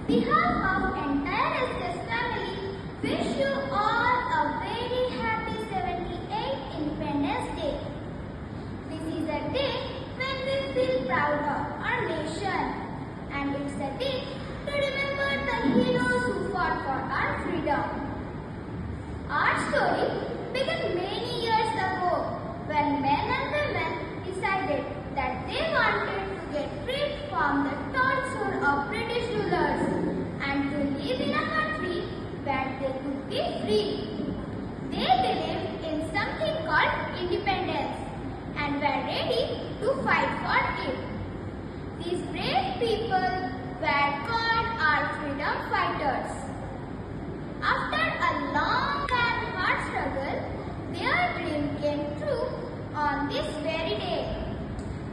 behalf of entire SS family, wish you all a very happy 78th Independence Day. This is a day when we feel proud of our nation, and it's a day to remember the heroes who fought for our freedom. Our story began many years ago when men and women decided that they wanted to get free from the torture of British rulers and to live in a country where they could be free. They believed in something called independence and were ready to fight for it. These brave people were called our freedom fighters. After a long and hard struggle, their dream came true on this very day,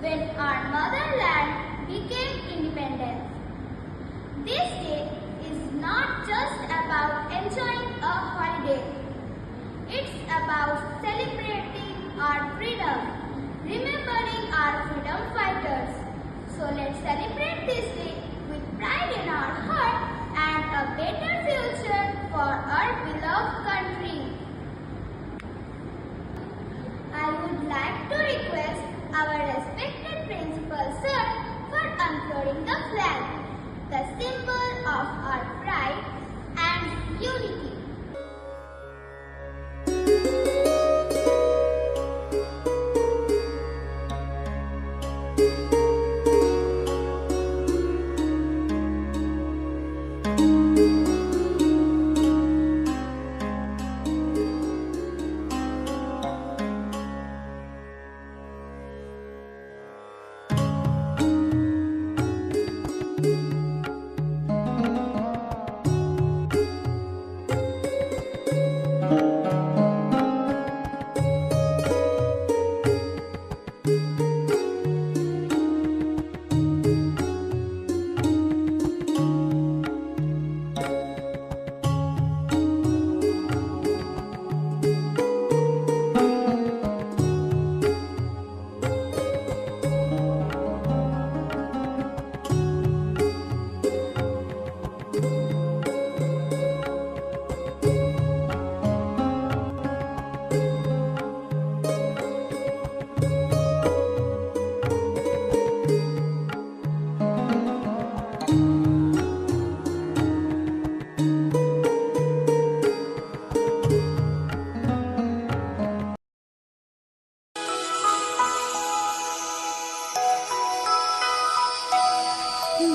when our motherland became independent. This day is not just about enjoying a holiday. It's about celebrating our freedom, remembering our freedom fighters. So let's celebrate this day with pride in our heart and a better future for our beloved country. I would like to request our respected principal sir for unfurling the flag, the symbol of our pride and unity.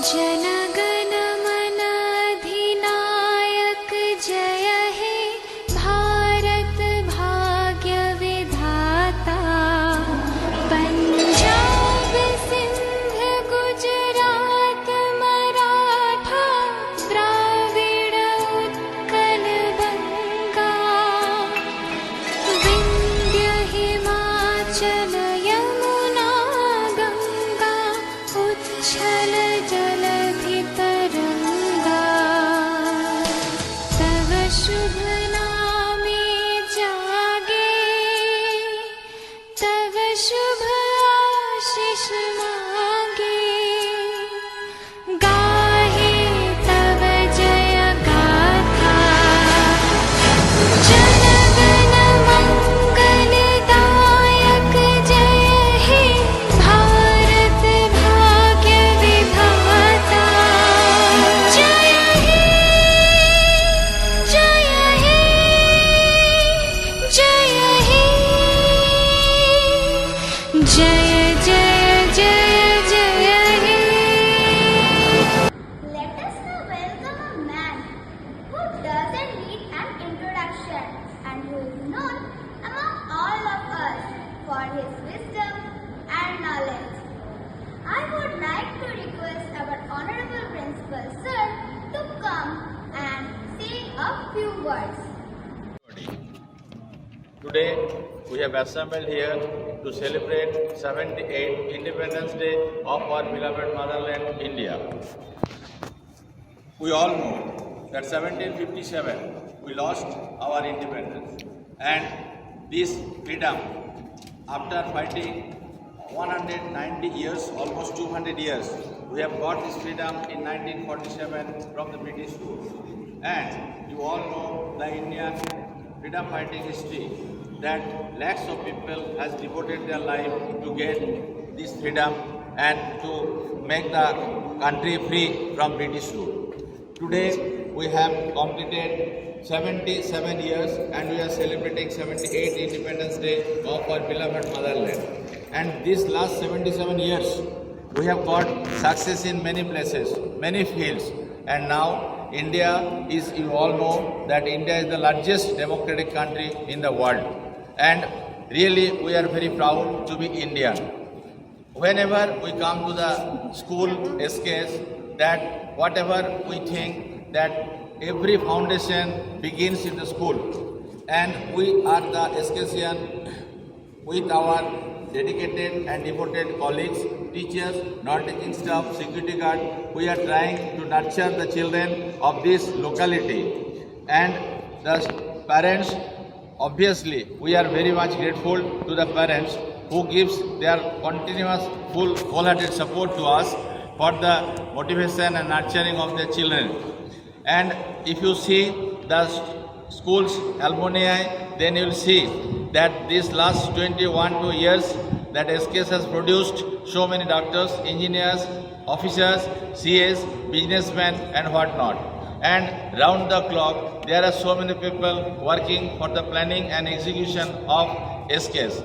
जनगण मन अधिनायक जय हे भारत भाग्य विधाता पंजाब सिंध गुजरात मराठा द्राविड़ उत्कल बंगा विंध्य हिमाचल यमुना गंगा उच्छल जलधि तरंगा तव शुभ नामे जागे तव शुभ आशीष मांगे गाहे तव जय गाथा जनगण मंगलदायक जय हे भारत भाग्य विधाता जय हे जय हे जय हे जय जय जय जय हे Let us now welcome a man who doesn't need an introduction and who is known among all of us for his wisdom and knowledge. I would like to request our Honorable Principal Sir to come and say a few words. Today we have assembled here to celebrate 78th Independence Day of our beloved motherland, India. We all know that 1757 we lost our independence, and this freedom, after fighting 190 years, almost 200 years. We have got this freedom in 1947 from the British rule. And you all know the Indian freedom fighting history, that lakhs of people has devoted their life to get this freedom and to make the country free from British rule. Today we have completed 77 years and we are celebrating 78th Independence Day of our beloved motherland. And these last 77 years we have got success in many places, many fields, and now India is, you all know that India is the largest democratic country in the world, and really we are very proud to be Indian. Whenever we come to the school SKS, that whatever we think that every foundation begins in the school, and we are the SKSian with our dedicated and devoted colleagues, teachers, non-teaching staff, security guard. We are trying to nurture the children of this locality, and the parents, obviously we are very much grateful to the parents who gives their continuous wholehearted support to us for the motivation and nurturing of the children. And if you see the school's alumni, then you will see that these last 21 years that SKS has produced so many doctors, engineers, officers, CAs, businessmen and whatnot. And round the clock there are so many people working for the planning and execution of SKS.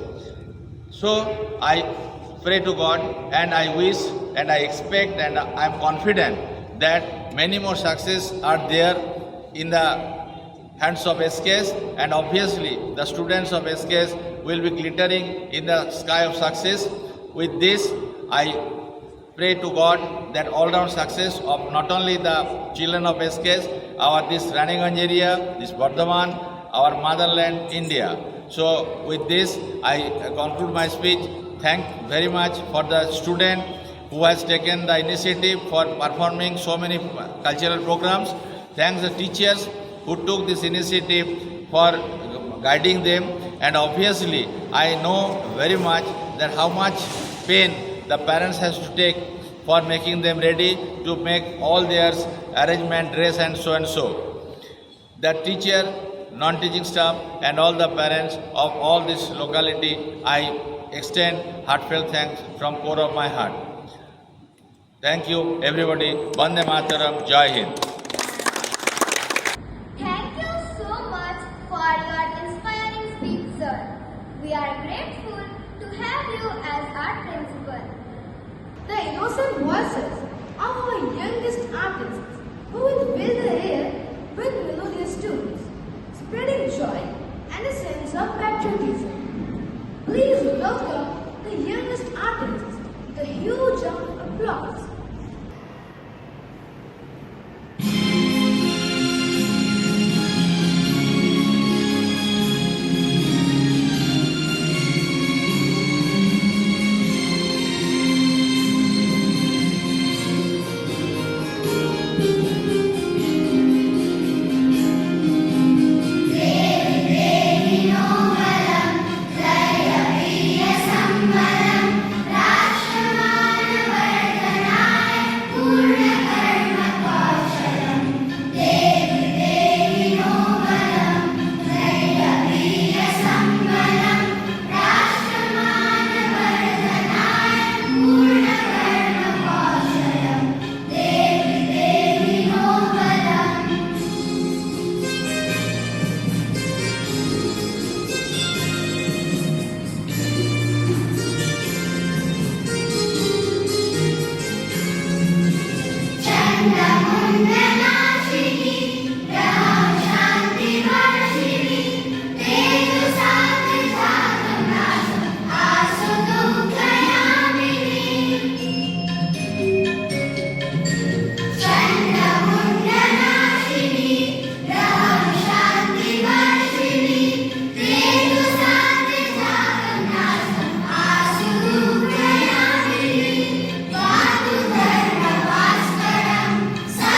So I pray to God and I wish and I expect and I am confident that many more success are there in the hands of SKS, and obviously the students of SKS will be glittering in the sky of success. With this, I pray to God that all-round success of not only the children of SKS, our this Raniganj area, this Bardhaman, our motherland, India. So with this, I conclude my speech. Thank very much for the student who has taken the initiative for performing so many cultural programs. Thanks the teachers who took this initiative for guiding them, and obviously I know very much that how much pain the parents has to take for making them ready to make all their arrangement, dress and so. The teacher, non-teaching staff and all the parents of all this locality, I extend heartfelt thanks from core of my heart. Thank you everybody. Vande Mataram. Jai Hind. Thank you so much for your inspiring speech, sir. We are grateful to have you as our principal. The innocent voices of our youngest artists who will fill the air with melodious tunes, spreading joy and a sense of patriotism. Please welcome the youngest artists with a huge round of applause. Sa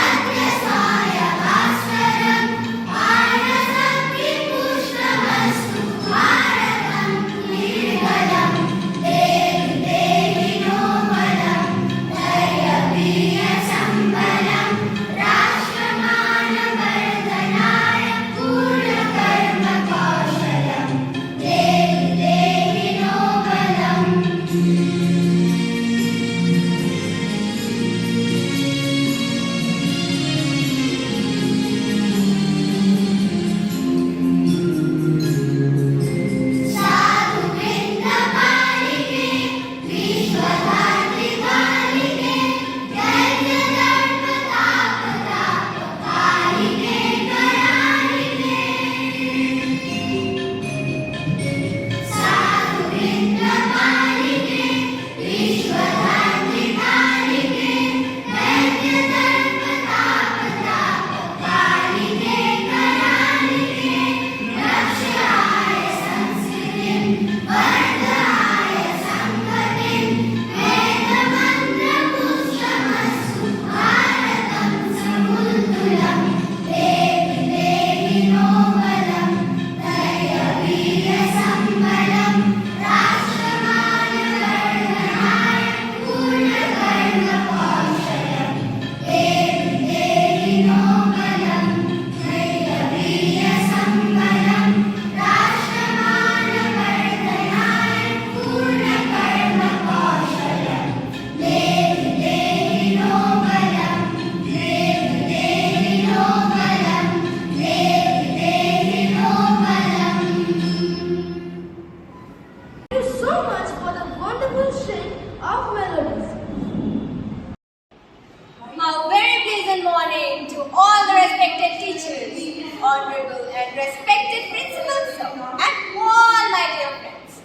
good morning to all the respected teachers, honorable and respected principals, sir, and all my dear friends.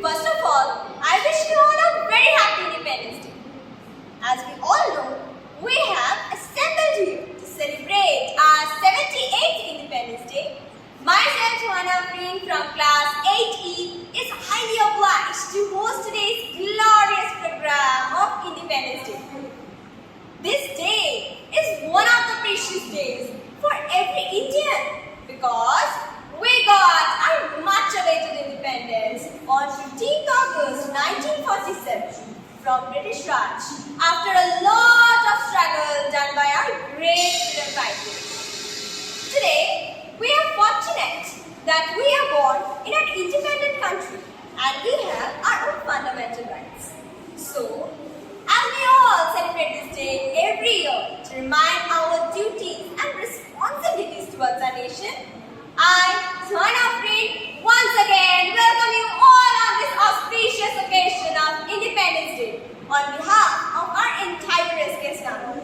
First of all, I wish you all a very happy Independence Day. As we all know, we have assembled here to celebrate our 78th Independence Day. Myself, Johanna Green from class 8E, is highly obliged to host today's glorious program of Independence Day. This day is one of the precious days for every Indian because we got our much awaited independence on 15th August 1947 from British Raj after a lot of struggle done by our great freedom fighters. Today, we are fortunate that we are born in an independent country and we have our own fundamental rights. So, as we all celebrate this day every year to remind our duties and responsibilities towards our nation, I, Johanna Freed, once again welcome you all on this auspicious occasion of Independence Day on behalf of our entire SKS family.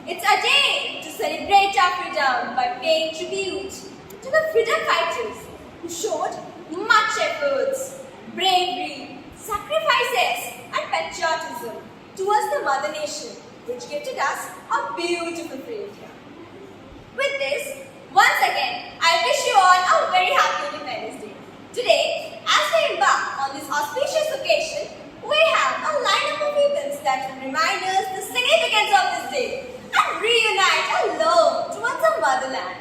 It's a day to celebrate our freedom by paying tribute to the freedom fighters who showed much efforts, bravery, sacrifices and patriotism towards the mother nation, which gifted us a beautiful free India. With this, once again, I wish you all a very happy Independence Day. Today, as we embark on this auspicious occasion, we have a lineup of events that will remind us the significance of this day and reunite our love towards our motherland.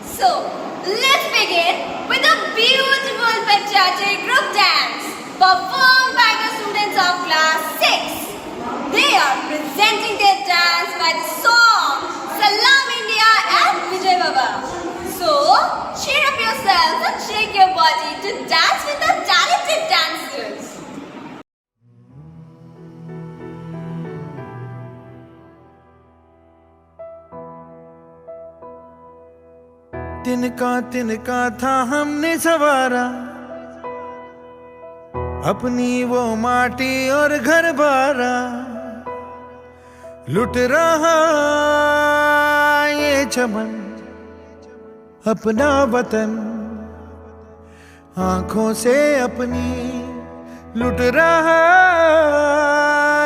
So, let's begin with a beautiful patriotic group dance performed by the students of class 6. They are presenting their dance by the song Salam India and Vijay Baba. So, cheer up yourselves and shake your body to dance with the talented dancers. तिनका था हमने सवारा अपनी वो माटी और घर बारा लुट रहा ये चमन अपना वतन आंखों से अपनी लुट रहा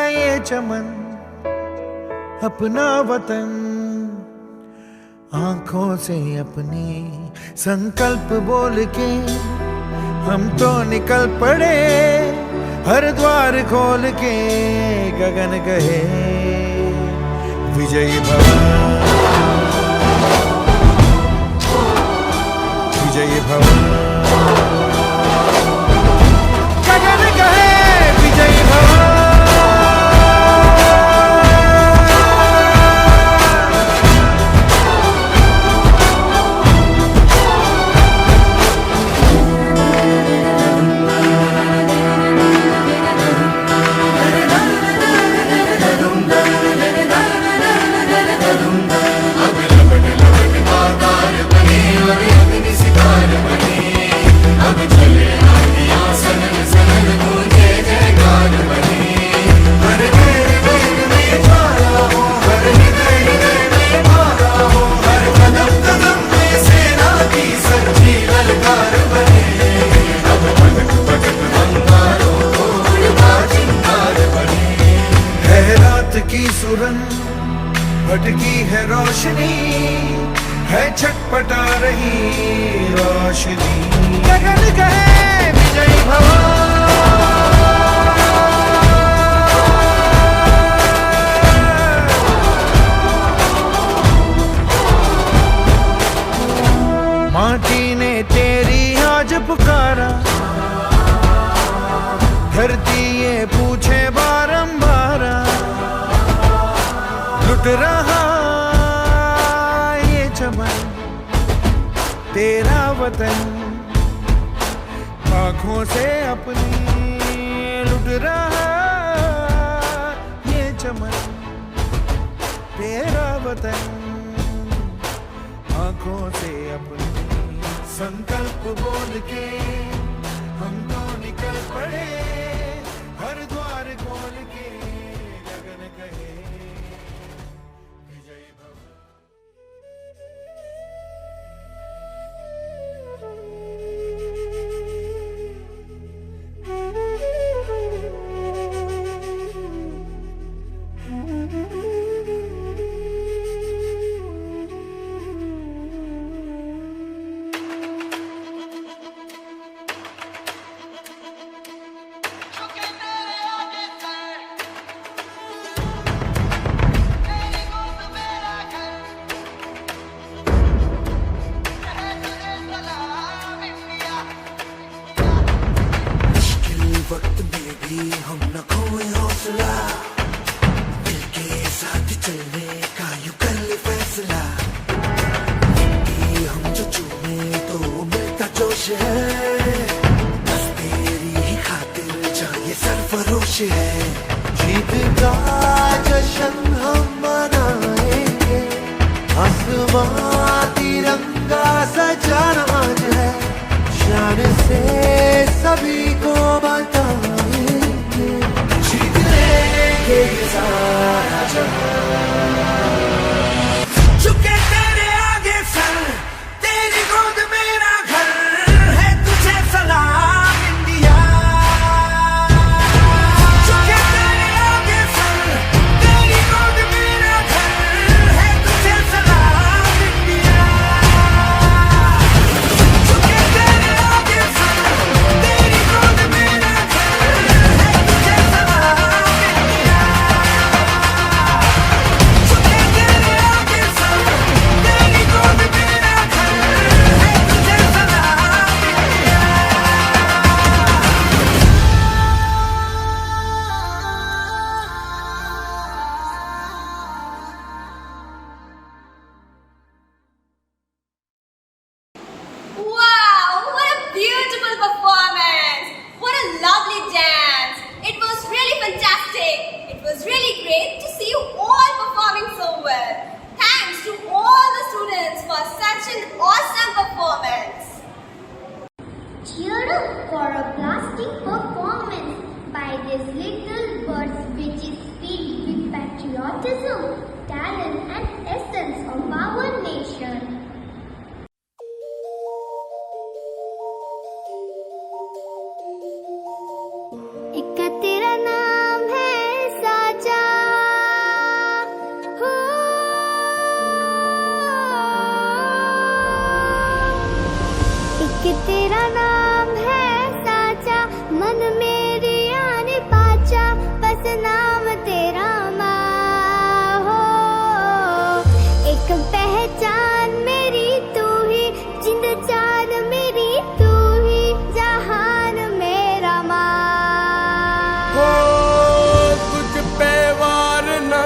ये चमन अपना वतन आंखों से अपनी संकल्प बोल के हम तो निकल पड़े हर द्वार खोल के गगन कहे विजयी भव विजयी भव गगन कहे विजयी भव की सुरन भटकी है रोशनी है छटपटा रही रोशनी गगन कहे विजयी भव माटी ने तेरी आज पुकारा धरती ये पूछे बारंबार लुट रहा ये चमन तेरा वतन आँखों से अपनी लुट रहा ये चमन तेरा वतन आँखों से अपनी संकल्प बोल के हम तो निकल पड़े हर द्वार खोल के गगन कहे चलने का यू कर ले फैसला, ये हम जो चूमे तो मिलता जोश है, बस तेरी ही खातिर चाहिए सरफरोश है। जीत का जश्न हम मनाएंगे, आसमां तिरंगा सजाना आज है, शान से सभी को बताएंगे, जीत लेंगे ये सारा जहां। झुके तेरे आगे सर, तेरी गोद मेरा घर है, तुझे सलाम इंडिया। झुके तेरे आगे सर, तेरी गोद मेरा घर है, तुझे सलाम इंडिया। झुके तेरे आगे सर, तेरी गोद मेरा घर है, तुझे सलाम इंडिया। झुके तेरे आगे सर, तेरी गोद मेरा घर है, तुझे सलाम India. Wow, what a beautiful performance! What a lovely dance! It was really fantastic. It was really great to see you all performing so well. Thanks to all the students for such an awesome performance. Cheer up for a blasting performance by these little birds, which is filled with patriotism, talent and essence of our nation. एक तेरा नाम है साजा, हो एक तेरा नाम है साजा, मन मेरी आने पाचा, बस नाम तेरा माँ हो। एक पहचान मेरी तू ही, जिंद जान मेरी तू ही, जहान मेरा माँ। हो तुझ पे वार ना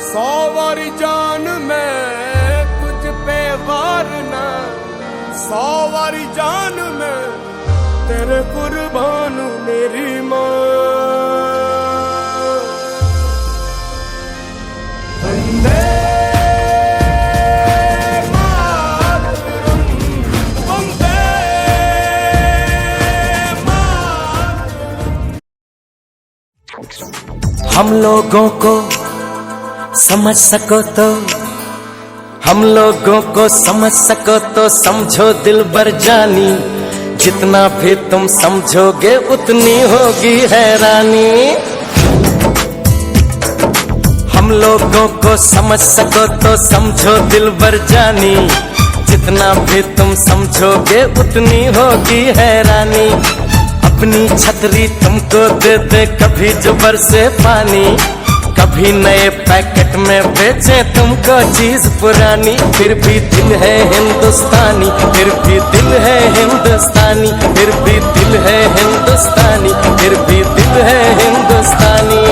100 वारी जान, मैं तुझ पे वार ना 100 वारी जान, मैं तेरे कुर्बान मेरी माँ। वंदे मातरम, वंदे मातरम। हम लोगों को समझ सको तो, हम लोगों को समझ सको तो समझो दिलबर जानी, जितना भी तुम समझोगे उतनी होगी हैरानी। हम लोगों को समझ सको तो समझो दिलबर जानी, जितना भी तुम समझोगे उतनी होगी हैरानी। अपनी छतरी तुमको दे दे कभी जो बरसे पानी, कभी नए पैकेट में बेचे तुमको चीज पुरानी, फिर भी दिल है हिंदुस्तानी, फिर भी दिल है हिंदुस्तानी, फिर भी दिल है हिंदुस्तानी, फिर भी दिल है हिंदुस्तानी।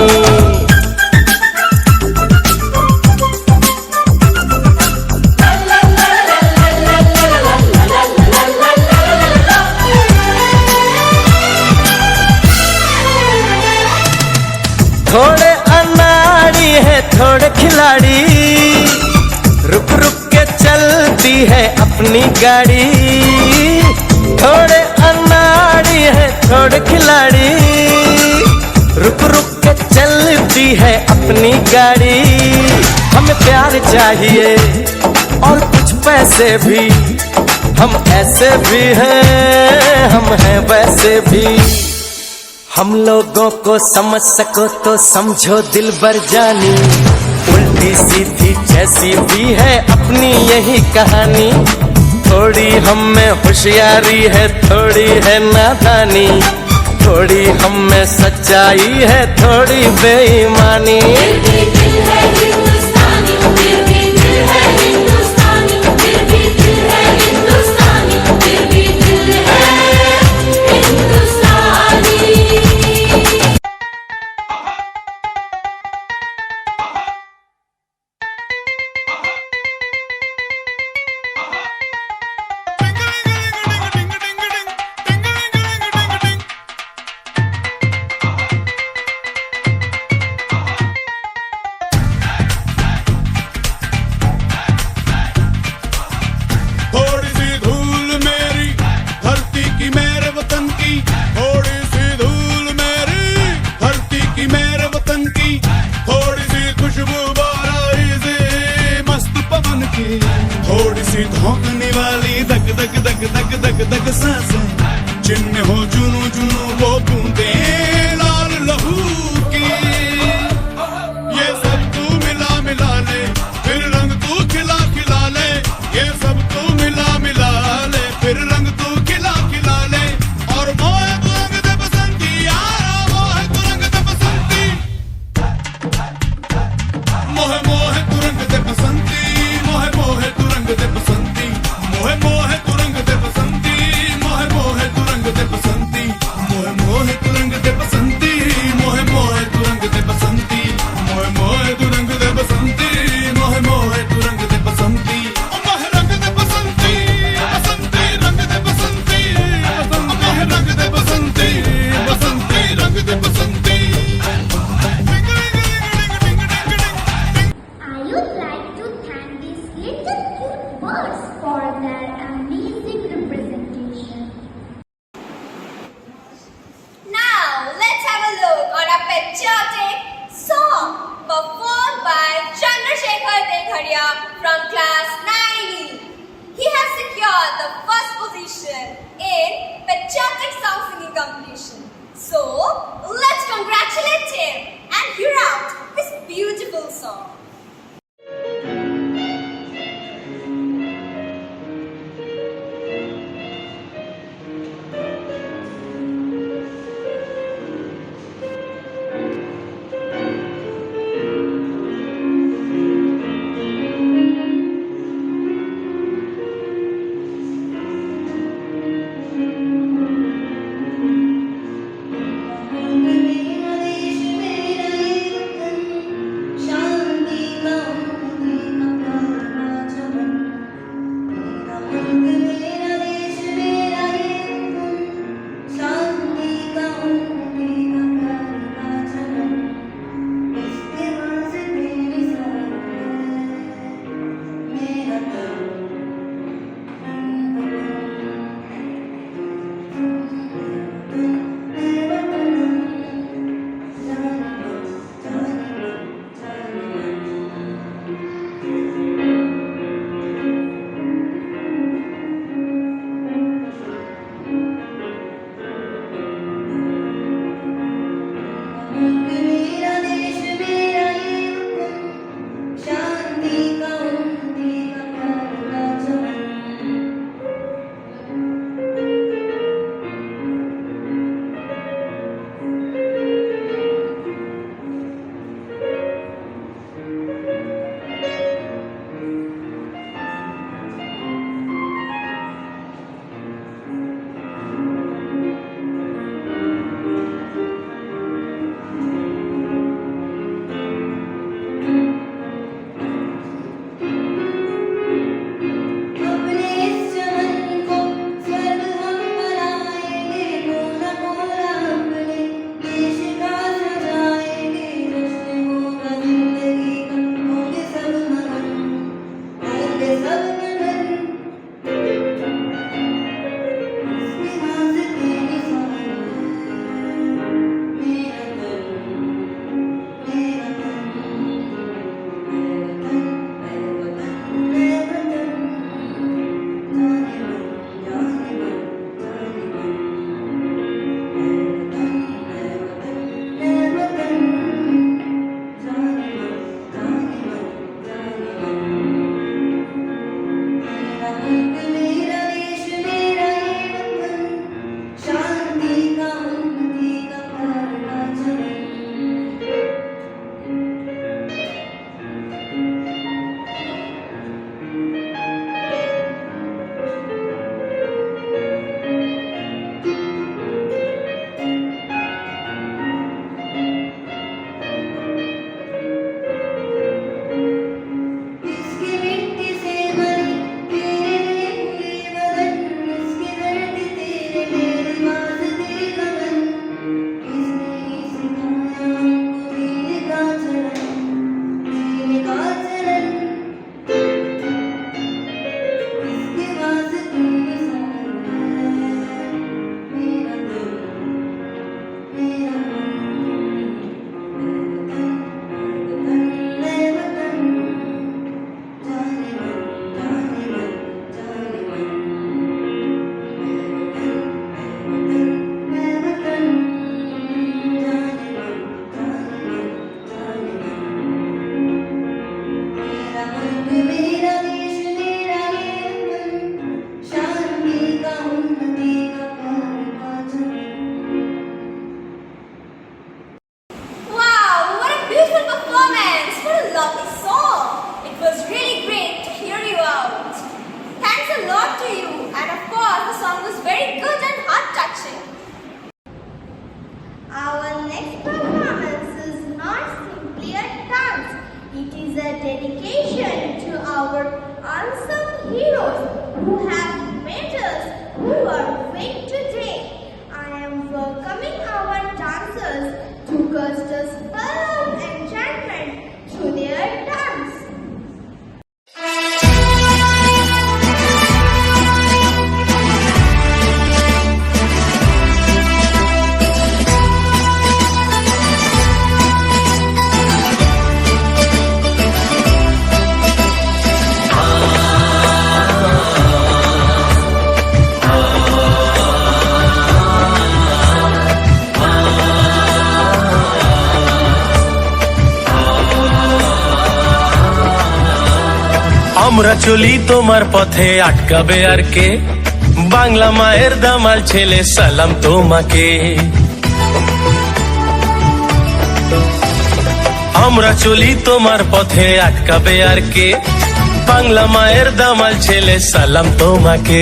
थोड़े अनाड़ी है थोड़े खिलाड़ी, रुक रुक के चलती है अपनी गाड़ी। थोड़े अनाड़ी है थोड़े खिलाड़ी, रुक रुक के चलती है अपनी गाड़ी। हमें प्यार चाहिए और कुछ पैसे भी, हम ऐसे भी हैं हम हैं वैसे भी। हम लोगों को समझ सको तो समझो दिलबर जानी, उल्टी सीधी जैसी भी है अपनी यही कहानी। थोड़ी हम में होशियारी है थोड़ी है नादानी, थोड़ी हम में सच्चाई है थोड़ी बेईमानी। ऊंची धौंकने वाली धक धक धक धक धक धक सांसें, जिनमें हो जुनू जुनू वो बूंदे लाल लहू की। ये सब तू मिला मिला ले, फिर रंग तू खिला खिला ले। ये सब तू मिला मिला ले, फिर रंग तू खिला खिला ले। और मोहे तू रंग दे बसंती यारा, मोहे तू रंग दे बसंती। मोहे मोहे तू रंग दे बसंती, मोहे मोहे तू रंग दे बसंती। मोहे मोहे तू रंग दे बसंती, मोहे मोहे तू रंग दे बसंती। मोहे मोहे तू रंग दे बसंती, मोहे मोहे तू रंग दे बसंती। मोहे मोहे तू रंग दे बसंती, मोहे मोहे तू रंग दे बसंती। मोहे रंग दे बसंती, बसंती रंग दे बसंती। मोहे रंग दे बसंती, बसंती रंग दे बसंती। I would like to thank these little cute birds for their amazing representation. Now, let's have a look on a patriotic song performed by Chandrasekhar Dekharia from class 9E. He has secured the first position in patriotic song singing competition. So, let's congratulate him and hear out his beautiful song. Shanti It is a dedication to our unsung heroes who have made us who are awake today. I am welcoming our dancers to cast a spell of enchantment through their dance. আমরা চলি তোমার পথে আটকাবে আর কে বাংলা মায়ের দামাল ছেলে সালাম তোমাকে আমরা চলি তোমার পথে আটকাবে আর কে বাংলা মায়ের দামাল ছেলে সালাম তোমাকে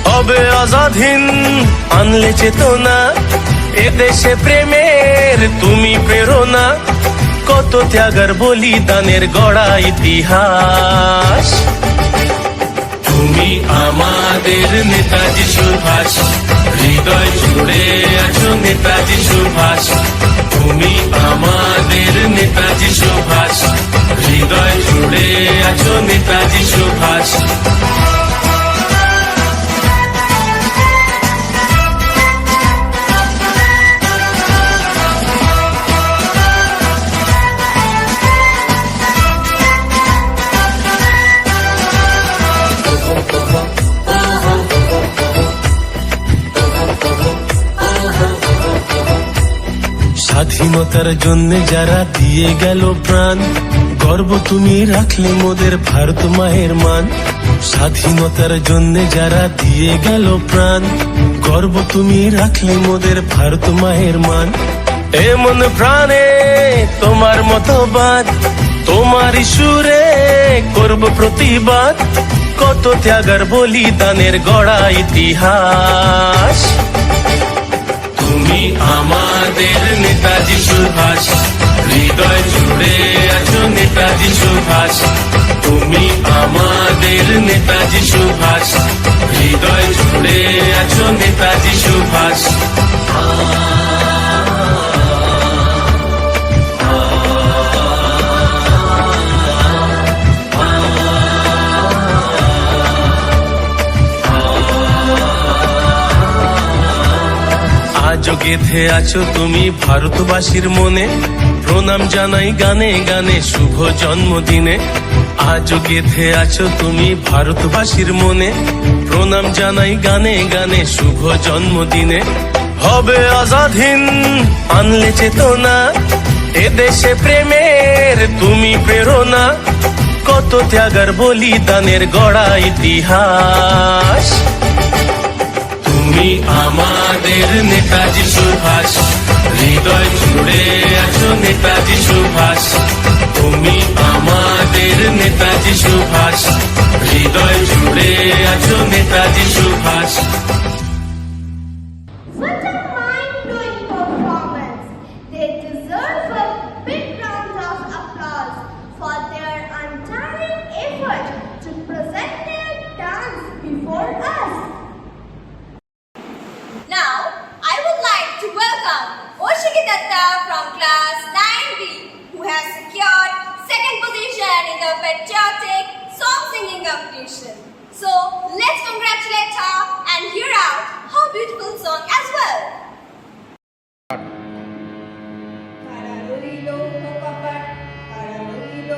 হবে আজাদহীন আনলে চেতনা এদেশে প্রেমের তুমি প্রেরণা কত ত্যাগের বলিদানের গড়া ইতিহাস তুমি আমাদের নেতাজি সুভাষ হৃদয় জুড়ে আছো নেতাজি সুভাষ তুমি আমাদের নেতাজি সুভাষ হৃদয় জুড়ে আছো নেতাজি সুভাষ স্বাধীনতার জন্য যারা দিয়ে গেল প্রাণ গর্ব তুমি রাখলে মোদের ভারত মায়ের মান স্বাধীনতার জন্য যারা দিয়ে গেল প্রাণ গর্ব তুমি রাখলে মোদের ভারত মায়ের মান এমন প্রাণে তোমার মতবাদ তোমার সুরে করব প্রতিবাদ কত ত্যাগের বলিদানের গড়া ইতিহাস তুমি আমাদের নেতাজি সুভাষ হৃদয় জুড়ে আছো নেতাজি সুভাষ তুমি আমাদের নেতাজি সুভাষ হৃদয় জুড়ে আছো নেতাজি সুভাষ আজও গেথে আছো তুমি ভারতবাসীর মনে প্রণাম জানাই গানে গানে শুভ জন্মদিনে আজও গেথে আছো তুমি ভারতবাসীর মনে প্রণাম জানাই গানে গানে শুভ জন্মদিনে হবে আজাদহীন আনলে চেতনা এদেশে প্রেমের তুমি প্রেরণা কত ত্যাগের বলিদানের গড়া ইতিহাস তুমি আমাদের নেতাজি সুভাষ হৃদয় জুড়ে আছো নেতাজি সুভাষ তুমি আমাদের নেতাজি সুভাষ হৃদয় জুড়ে আছো Netaji Subhash What a mind-blowing performance! They deserve a big round of applause for their untiring effort to present their dance before us. Now, I would like to welcome Oshiki Datta from class 9B, who has secured second position in the patriotic song singing competition. So, let's congratulate her and hear out her beautiful song as well. কারা রইল কপাট কারা রইল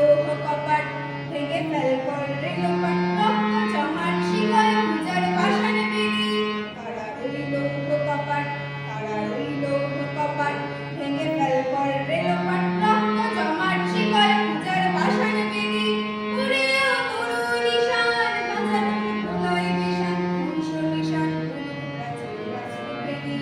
কপাট ভেঙে fail করে লোপাট রক্ত জমাট শিকল পূজার পাষাণে বেরি কারা রইল কপাট কারা রইল কপাট ভেঙে ফেল করে লোপাট রক্ত জমাট শিকল পূজার পাষাণে বেরি উড়িয়া তরু নিশান বাঁধা প্রলয় নিশান নিশান বেরি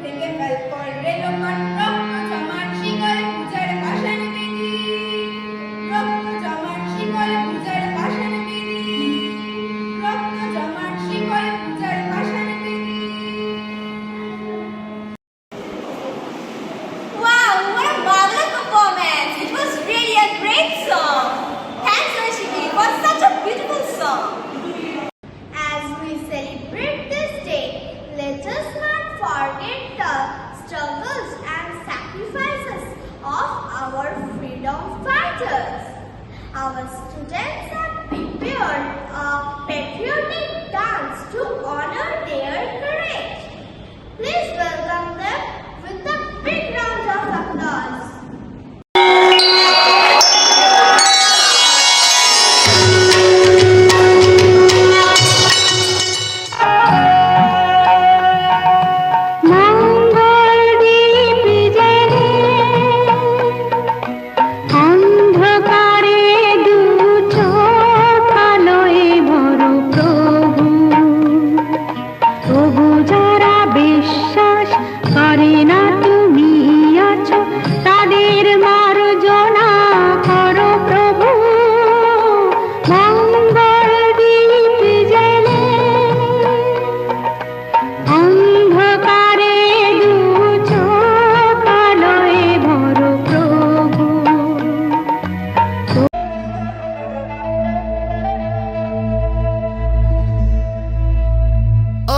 ভেঙে ফেল করে লোপাট রক্ত জমাট শিকলে পূজার পাষাণ বিধি রক্ত জমাট শিকলে পূজার পাষাণ বিধি রক্ত জমাট শিকলে পূজার পাষাণ বিধি Wow, what a marvelous performance! It was really a great song. Thanks, Ashiki, for such a beautiful song. As we celebrate this day, let us not forget the struggles and sacrifices of our freedom fighters. Our students have prepared a patriotic dance to honor their courage. Please welcome them with a big round of applause. অন্ধকারে দু চোখ আলোয় ভরো প্রভু, তবু যারা বিশ্বাস করে না তুমি আছো, তাদের মার্জনা করো প্রভু। মঙ্গল দীপ জেলে অন্ধকারে দু চোখ আলোয় ভরো প্রভু।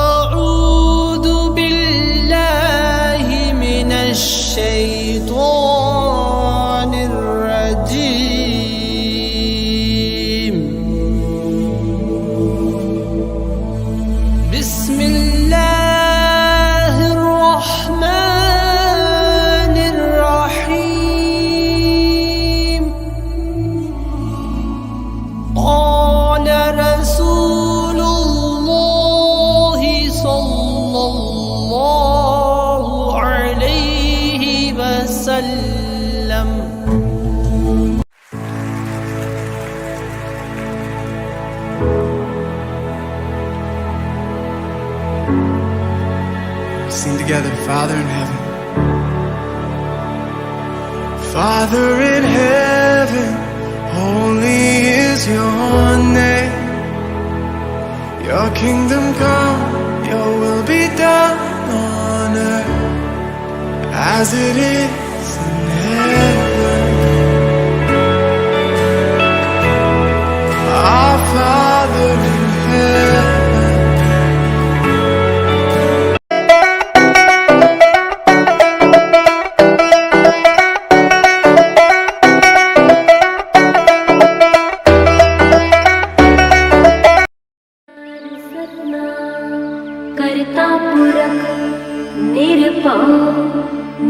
أعوذ بالله من الشيطان الرجيم. بسم الله الرحمن الرحيم. قال رسول الله صلى الله عليه وسلم. Sing together, Father in heaven. Father in heaven, holy is your name. Your kingdom come, your will be done on earth as it is in heaven. Our Father in heaven. करता पुरख निरपौ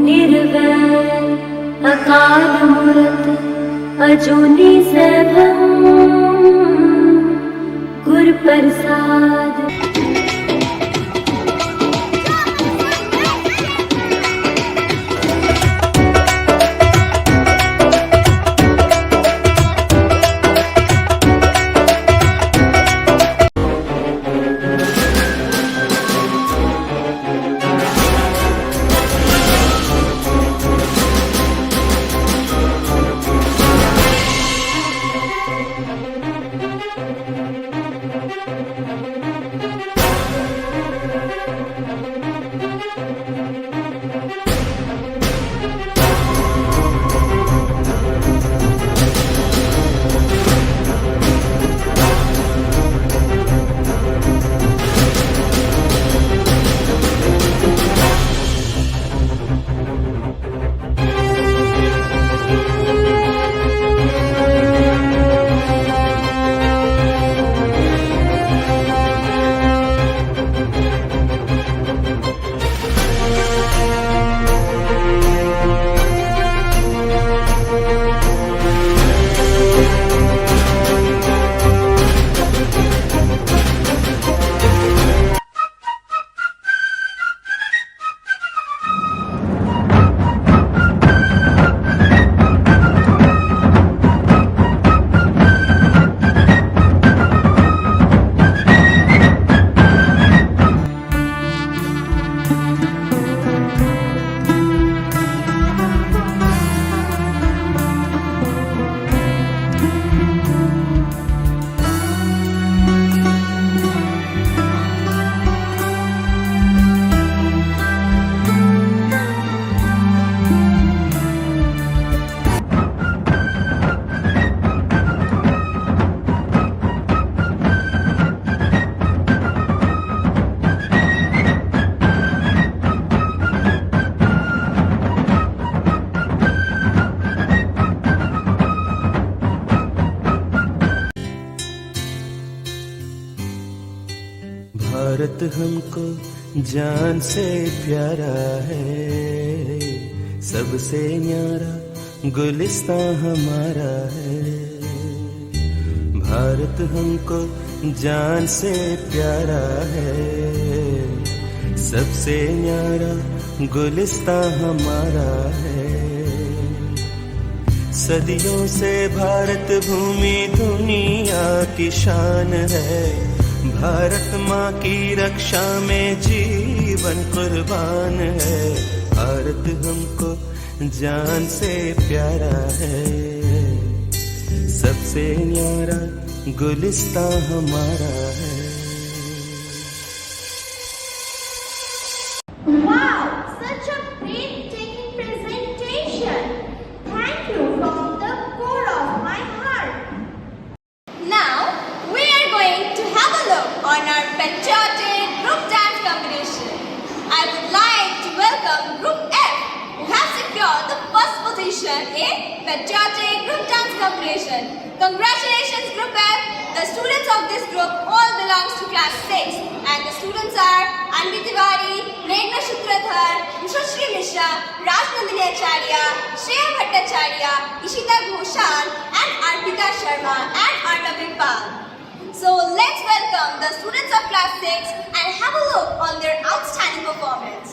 निर्वैर अकाल मूरत अजूनी सैभम गुर प्रसाद। भारत हमको जान से प्यारा है, सबसे न्यारा गुलिस्तां हमारा है। भारत हमको जान से प्यारा है, सबसे न्यारा गुलिस्तां हमारा है। सदियों से भारत भूमि दुनिया की शान है, भारत माँ की रक्षा में जीवन कुर्बान है। भारत हमको जान से प्यारा है, सबसे न्यारा गुलिस्तां हमारा है। Wow, such a breathtaking presentation. Thank you from the core of my heart. Now, we are going to have a look on our patriotic group dance competition. I would like to welcome Group F, who have secured the first position in patriotic group dance competition. Congratulations, Group F. The students of this group all belongs to class 6, and the students are Anvi Tiwari, Meghna Shutrathar, Sushri Mishra, Rajnandini Acharya, Shreya Bhattacharya, Ishita Ghoshan, and Arpita Sharma and Arnav Pal. So let's welcome the students of class 6 and have a look on their outstanding performance.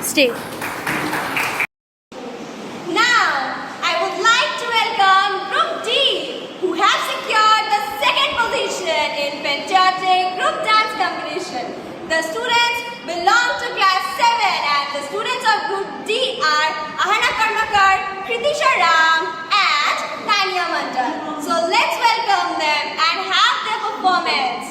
Stay. Now, I would like to welcome Group D, who have secured the second position in patriotic group dance competition. The students belong to class 7 and the students of Group D are Ahana Karmakar, Kritisha Ram and Tanya Mandal. So let's welcome them and have their performance.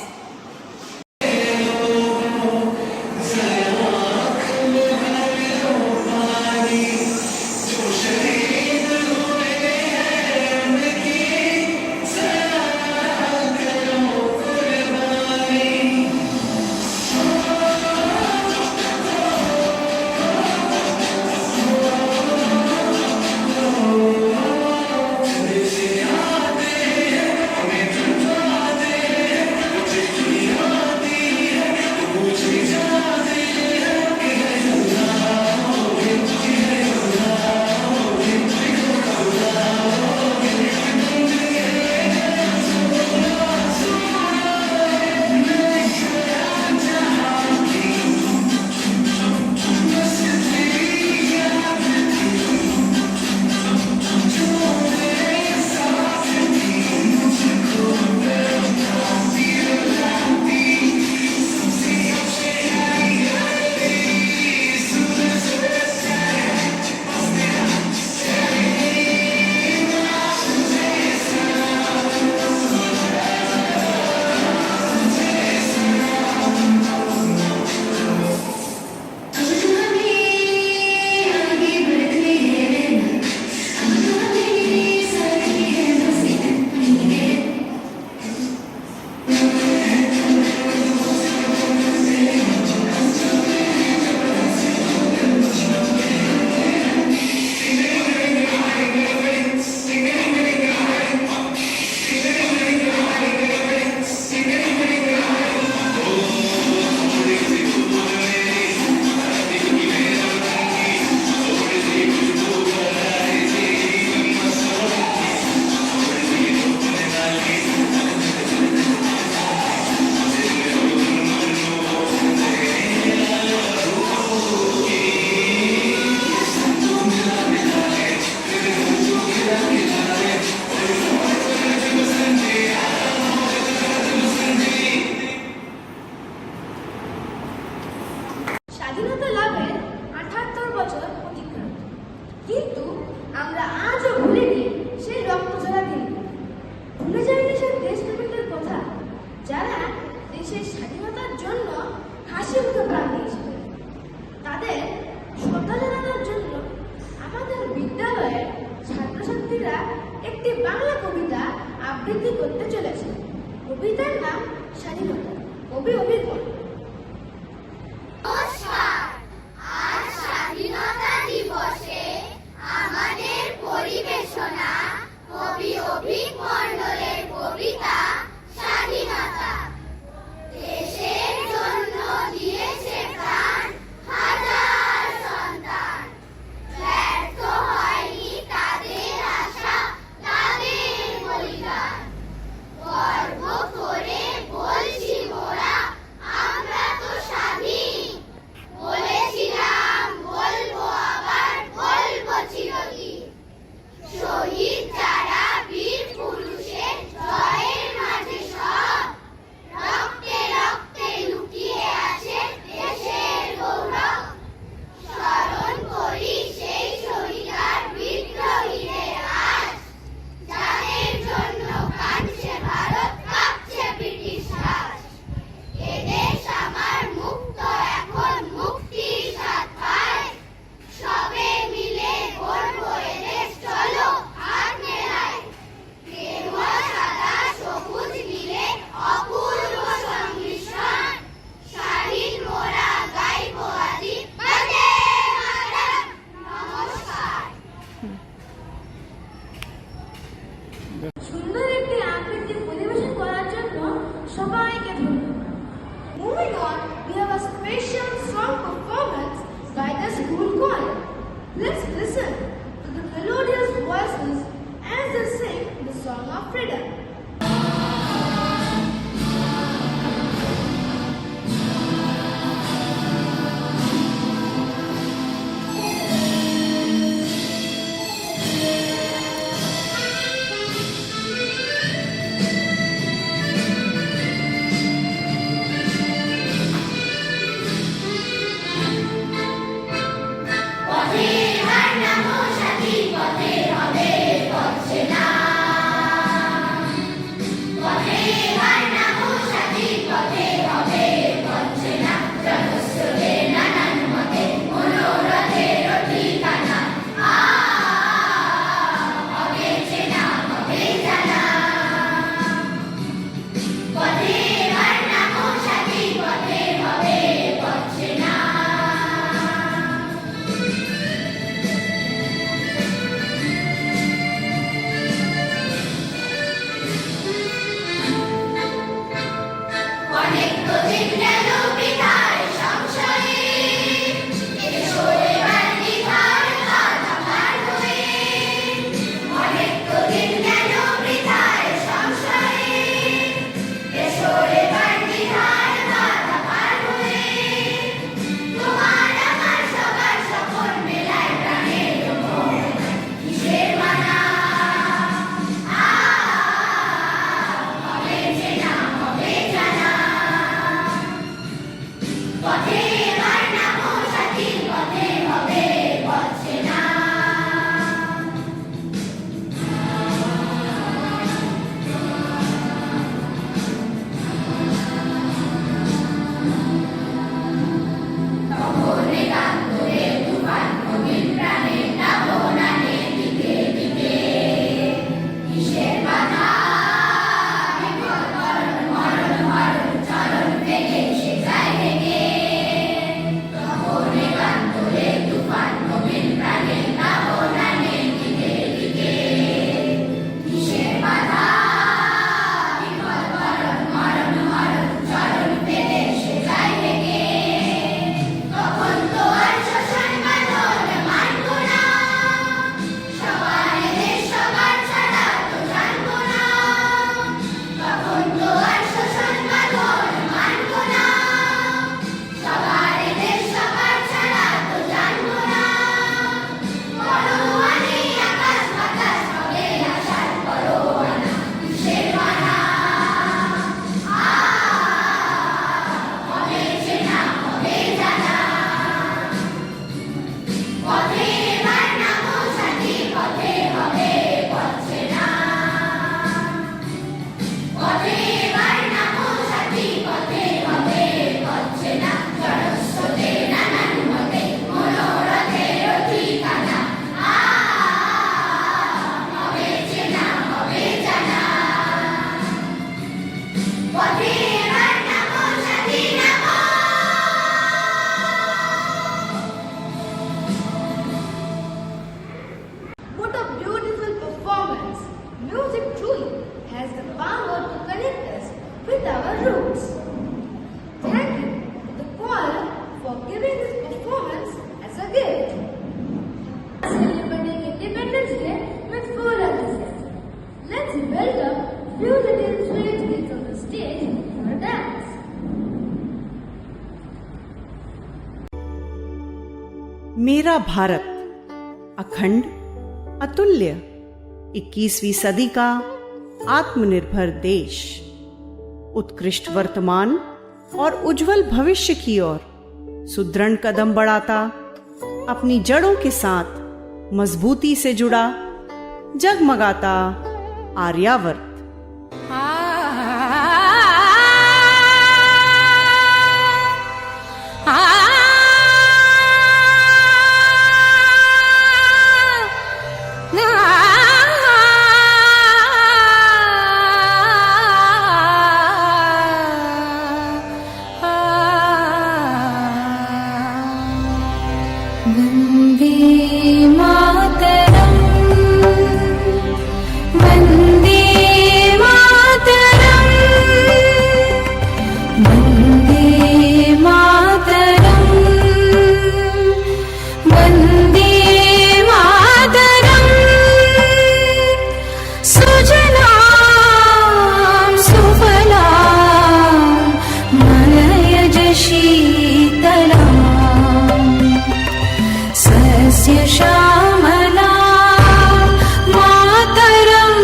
স্বাধীনতা লাভের ৭৮ বছর অতিক্রান্ত, কিন্তু আমরা আজও ভুলিনি সেই রক্তঝরা দিন। ভুলে যায়নি সে দেশপ্রেমিকদের কথা, যারা দেশের স্বাধীনতার জন্য হাসি মুখে প্রাণ দিয়েছিলেন। তাদের শ্রদ্ধা জানানোর জন্য আমাদের বিদ্যালয়ের ছাত্রছাত্রীরা একটি বাংলা কবিতা আবৃত্তি করতে চলেছে। কবিতার নাম স্বাধীনতা, কবি অভিজ্ঞ। নমস্কার, मेरा भारत अखंड अतुल्य 21वीं सदी का आत्मनिर्भर देश उत्कृष्ट वर्तमान और उज्जवल भविष्य की ओर सुदृढ़ कदम बढ़ाता अपनी जड़ों के साथ मजबूती से जुड़ा जगमगाता आर्यावर्त। वन्दे मातरम् वन्दे मातरम् वन्दे मातरम् वन्दे मातरम् सुजलां सुफलां मलयज शीतलाम् सस्य श्यामला मातरम्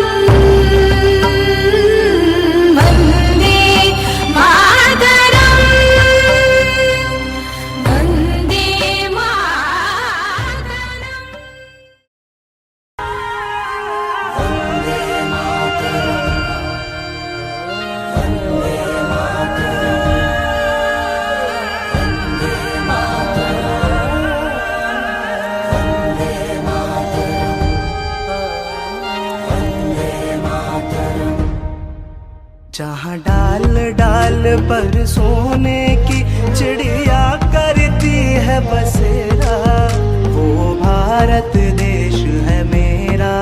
वन्दे मातरम् वन्दे जहाँ डाल डाल पर सोने की चिड़िया करती है बसेरा, वो भारत देश है मेरा,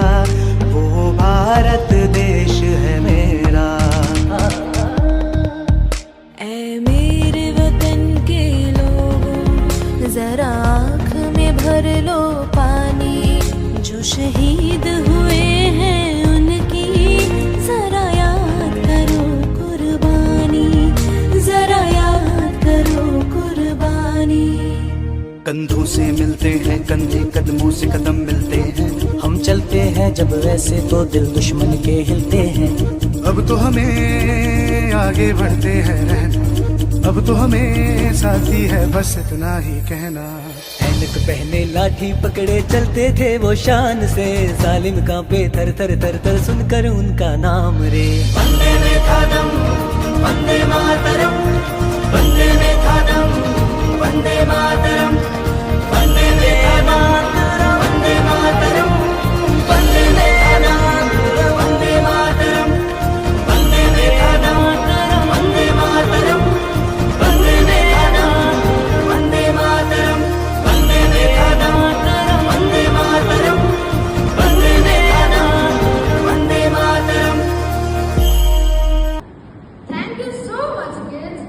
वो भारत देश है मेरा। ऐ मेरे वतन के लोगों जरा आँख में भर लो पानी, जो शहीद हुए हैं उनकी जरा याद करो कुर्बानी, जरा याद करो कुर्बानी। कंधों से मिलते हैं कंधे, कदमों से कदम मिलते हैं, हम चलते हैं जब वैसे तो दिल दुश्मन के हिलते हैं। अब तो हमें आगे बढ़ते हैं रहना, अब तो हमें साथी है बस इतना ही कहना। ऐनक पहने लाठी पकड़े चलते थे वो शान से, जालिम कांपे थर थर थर थर सुनकर उनका नाम रे। Vande Mataram Vande Mataram Vande Mataram Vande Mataram Vande Mataram Vande Mataram Vande Mataram Vande Mataram Vande Mataram Vande Mataram Vande Mataram Vande Mataram Vande Mataram Vande Mataram. Thank you so much, kids.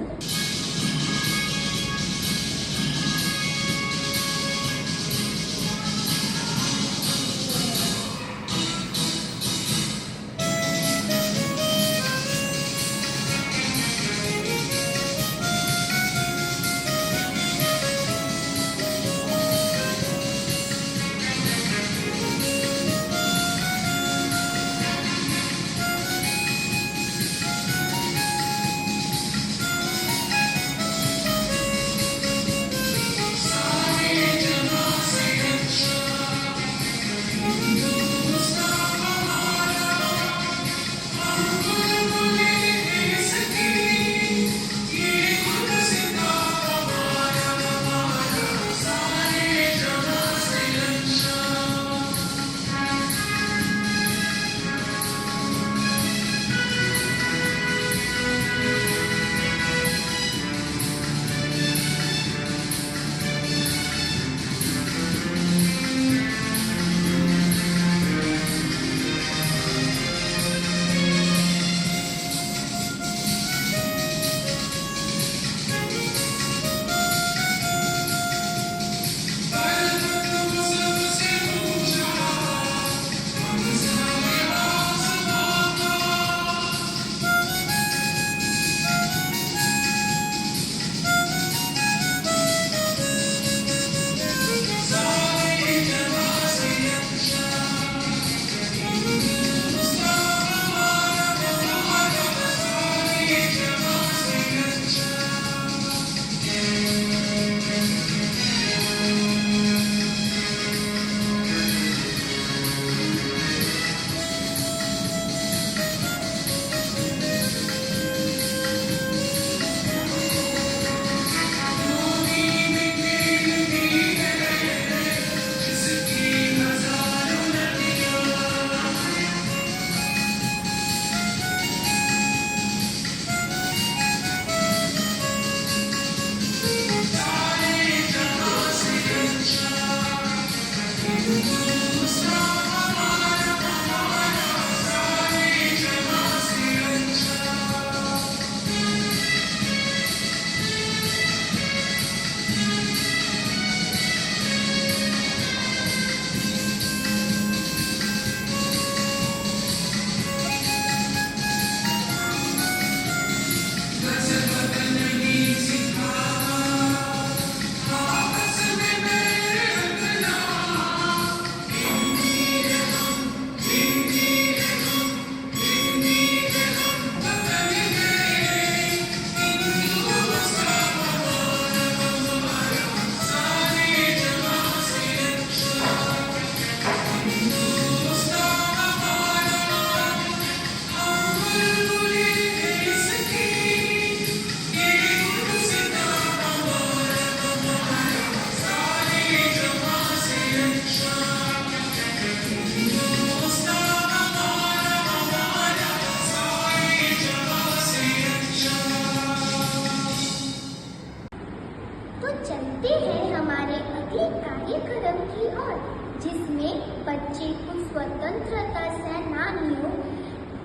Hall, जिसमें बच्चे कुछ स्वतंत्रता सेनानियों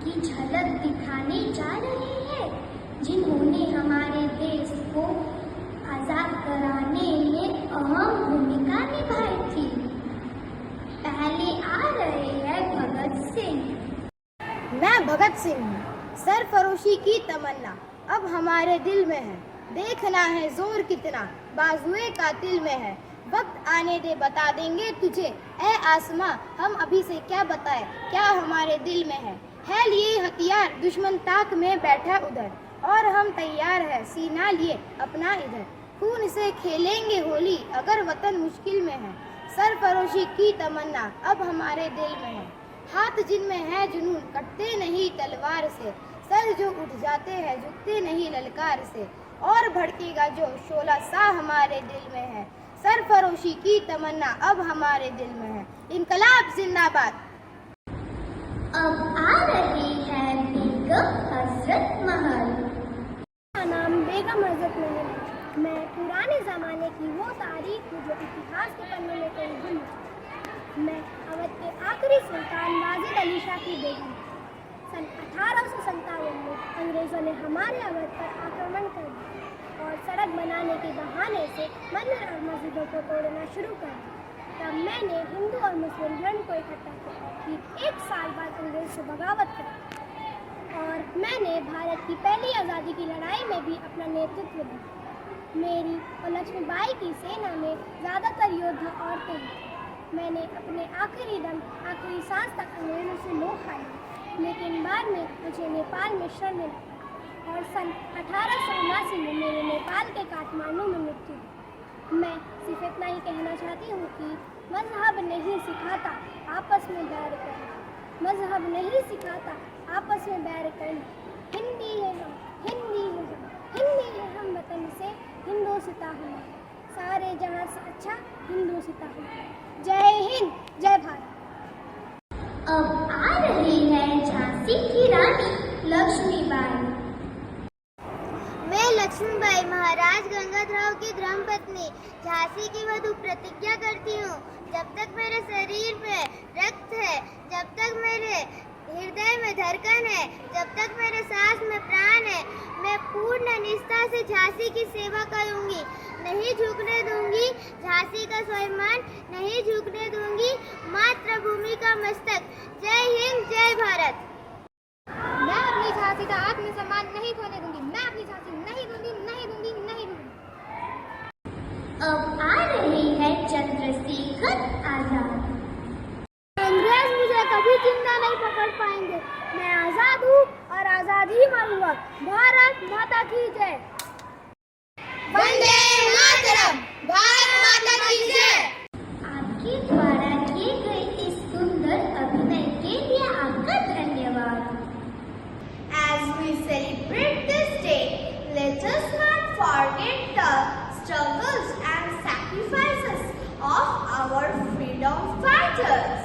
की झलक दिखाने जा रहे हैं, जिन्होंने हमारे देश को आजाद कराने में अहम भूमिका निभाई थी। पहले आ रहे हैं भगत सिंह। मैं भगत सिंह हूँ। सरफरोशी की तमन्ना अब हमारे दिल में है। देखना है जोर कितना बाजुए कातिल में है। वक्त आने दे बता देंगे तुझे, ऐ आसमां हम अभी से क्या बताए क्या हमारे दिल में है लिए हथियार दुश्मन ताक में बैठा उधर, और हम तैयार है सीना लिए अपना इधर। खून से खेलेंगे होली अगर वतन मुश्किल में है। सरफरोशी की तमन्ना अब हमारे दिल में है। हाथ जिनमें है जुनून कटते नहीं तलवार से, सर जो उठ जाते हैं झुकते नहीं ललकार से, और भड़केगा जो शोला सा हमारे दिल में है। सरफरोशी की तमन्ना अब हमारे दिल में है। इनकलाब जिंदाबाद। अब आ रही है बेगम हजरत महल। मेरा नाम बेगम हजरत महल है। मैं पुराने ज़माने की वो तारीख हूँ जो इतिहास के पन्नों में कहीं गुम है। मैं अवध के आखिरी सुल्तान वाजिद अली शाह की बेगम। सन 1857 में अंग्रेज़ों ने हमारे अवध पर आक्रमण कर दिया और सड़क बनाने के बहाने से मंदिर और मस्जिदों को तोड़ना शुरू कर दिया। तब मैंने हिंदू और मुस्लिम धर्म को इकट्ठा किया। फिर 1 साल बाद अंग्रेज से बगावत कर और मैंने भारत की पहली आज़ादी की लड़ाई में भी अपना नेतृत्व दिया। मेरी और लक्ष्मीबाई की सेना में ज़्यादातर योद्धा औरतें थीं। मैंने अपने आखिरी दम आखिरी सांस तक अंग्रेज़ों से लोह खाई, लेकिन बाद में मुझे नेपाल में शरण मिला और सन 1879 में मेरे नेपाल के काठमांडू में मृत्यु हुई। मैं सिर्फ इतना ही कहना चाहती हूँ कि मजहब नहीं सिखाता आपस में बैर करना, मजहब नहीं सिखाता आपस में बैर करना। हिंदी है हम, हिंदी है हम, हिंदी है हम वतन से हिंदोसिता हमारा, सारे जहाँ से अच्छा हिंदोसिता हमारा। जय हिंद, जय भारत। अब आ रही है झांसी की रानी लक्ष्मीबाई। मैं लक्ष्मीबाई महाराज गंगाधरराव की धर्मपत्नी झांसी की वधू प्रतिज्ञा करती हूँ, जब तक मेरे शरीर में रक्त है, जब तक मेरे हृदय में धड़कन है, जब तक मेरे सांस में प्राण है, मैं पूर्ण निष्ठा से झांसी की सेवा करूंगी। नहीं झुकने दूंगी झांसी का स्वाभिमान, नहीं झुकने दूंगी मातृभूमि का मस्तक। जय हिंद, जय भारत। मैं अपनी झांसी का आत्मसम्मान नहीं खोने दूंगी। मैं अपनी झांसी नहीं दूंगी, नहीं दूंगी, नहीं दूंगी। अब आ रही है चंद्रशेखर आजाद। अंग्रेज मुझे कभी जिंदा नहीं पकड़ पाएंगे। मैं आजाद हूँ और आजाद ही मरूंगा। भारत माता की जय। वंदे मातरम। भारत माता की जय। आपके द्वारा किए गए इस सुंदर अभिनय के लिए आपका धन्यवाद। As we celebrate this day, let us not forget the struggles and sacrifices of our freedom fighters.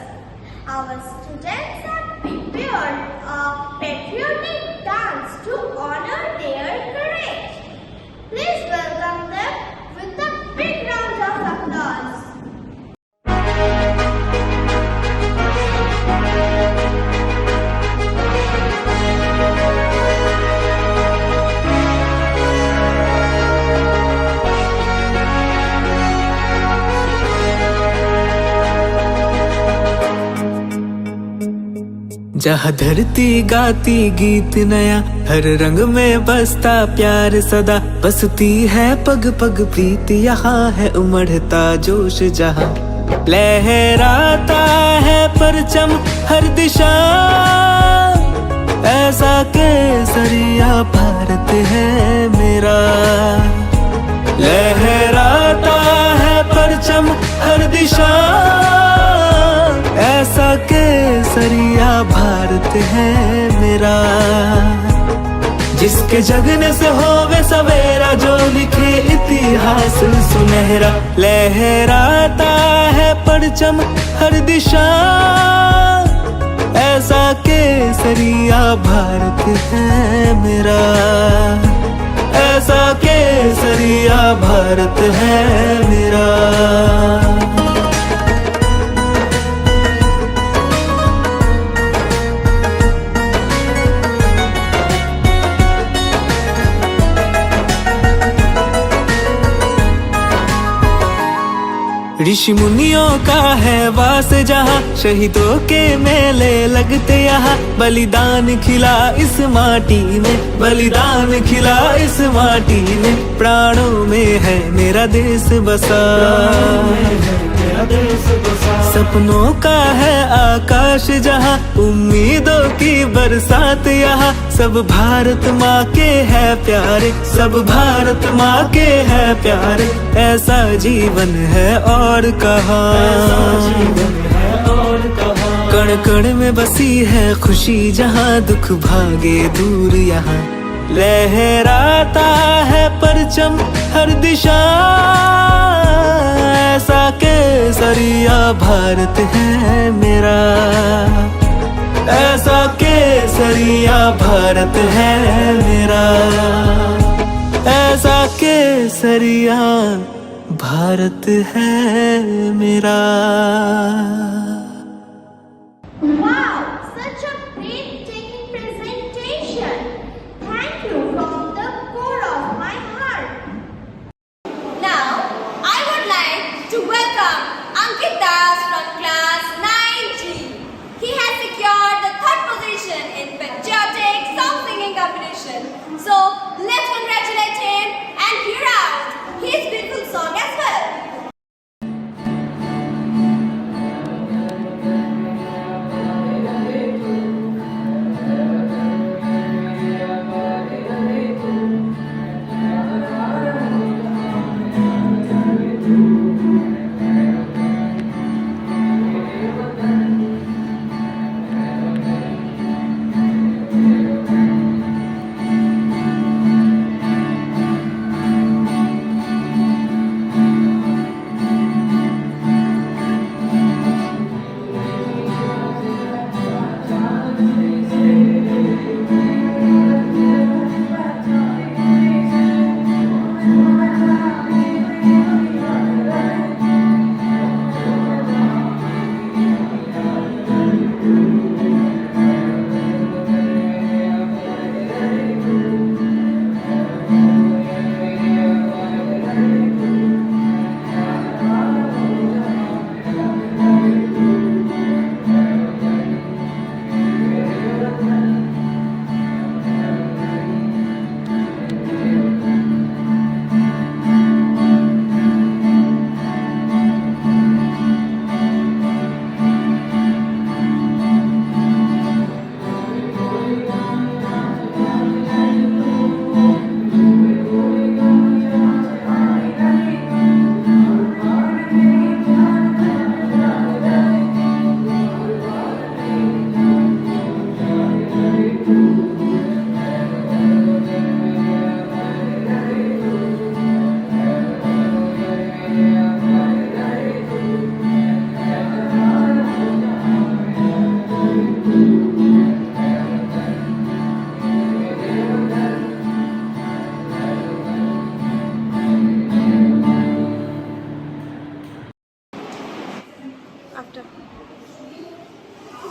Our students have prepared a patriotic dance to honor their courage. Please welcome them with a big round of applause. जहाँ धरती गाती गीत नया, हर रंग में बसता प्यार सदा, बसती है पग पग प्रीत, यहाँ है उमड़ता जोश जहाँ, लहराता है परचम हर दिशा, ऐसा केसरिया भारत है मेरा। लहराता है परचम हर दिशा, ऐसा केसरिया भारत है मेरा। जिसके जगने से होवे सवेरा, जो लिखे इतिहास सुनहरा, लहराता है परचम हर दिशा, ऐसा केसरिया भारत है मेरा। ऐसा केसरिया भारत है मेरा। ऋषि मुनियों का है वास जहाँ, शहीदों के मेले लगते यहाँ। बलिदान खिला इस माटी में, बलिदान खिला इस माटी में। प्राणों में है मेरा देश बसा, सपनों का है आकाश जहाँ, उम्मीदों की बरसात यहाँ। सब भारत माँ के है प्यारे, सब भारत माँ के है प्यारे। ऐसा जीवन है और कहाँ, कण कण में बसी है खुशी जहाँ, दुख भागे दूर यहाँ। लहराता है परचम हर दिशा, ऐसा केसरिया भारत है मेरा, ऐसा केसरिया भारत है मेरा, ऐसा केसरिया भारत है मेरा। Wow, such a breathtaking presentation. Thank you from the core of my heart. Now, I would like to welcome Ankit Das from class 9G. He has secured the 3rd position in patriotic song singing competition. So, let's congratulate him and hear out his beautiful song as well.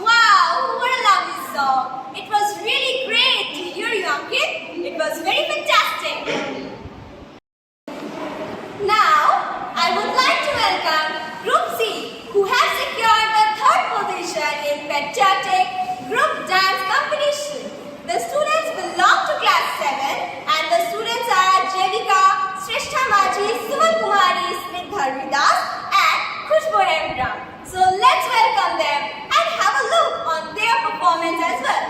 Wow, what a lovely song. It was really great to hear you, Ankit. It was very fantastic. Now, I would like to welcome Group C, who has secured the 3rd position in patriotic group dance competition. The students belong to class 7 and the students are Jevika, Shrestha Maji, Suman Kumari, Snigdha Vidas and Khushbu Hemra. So let's welcome them and have a look on their performance as well.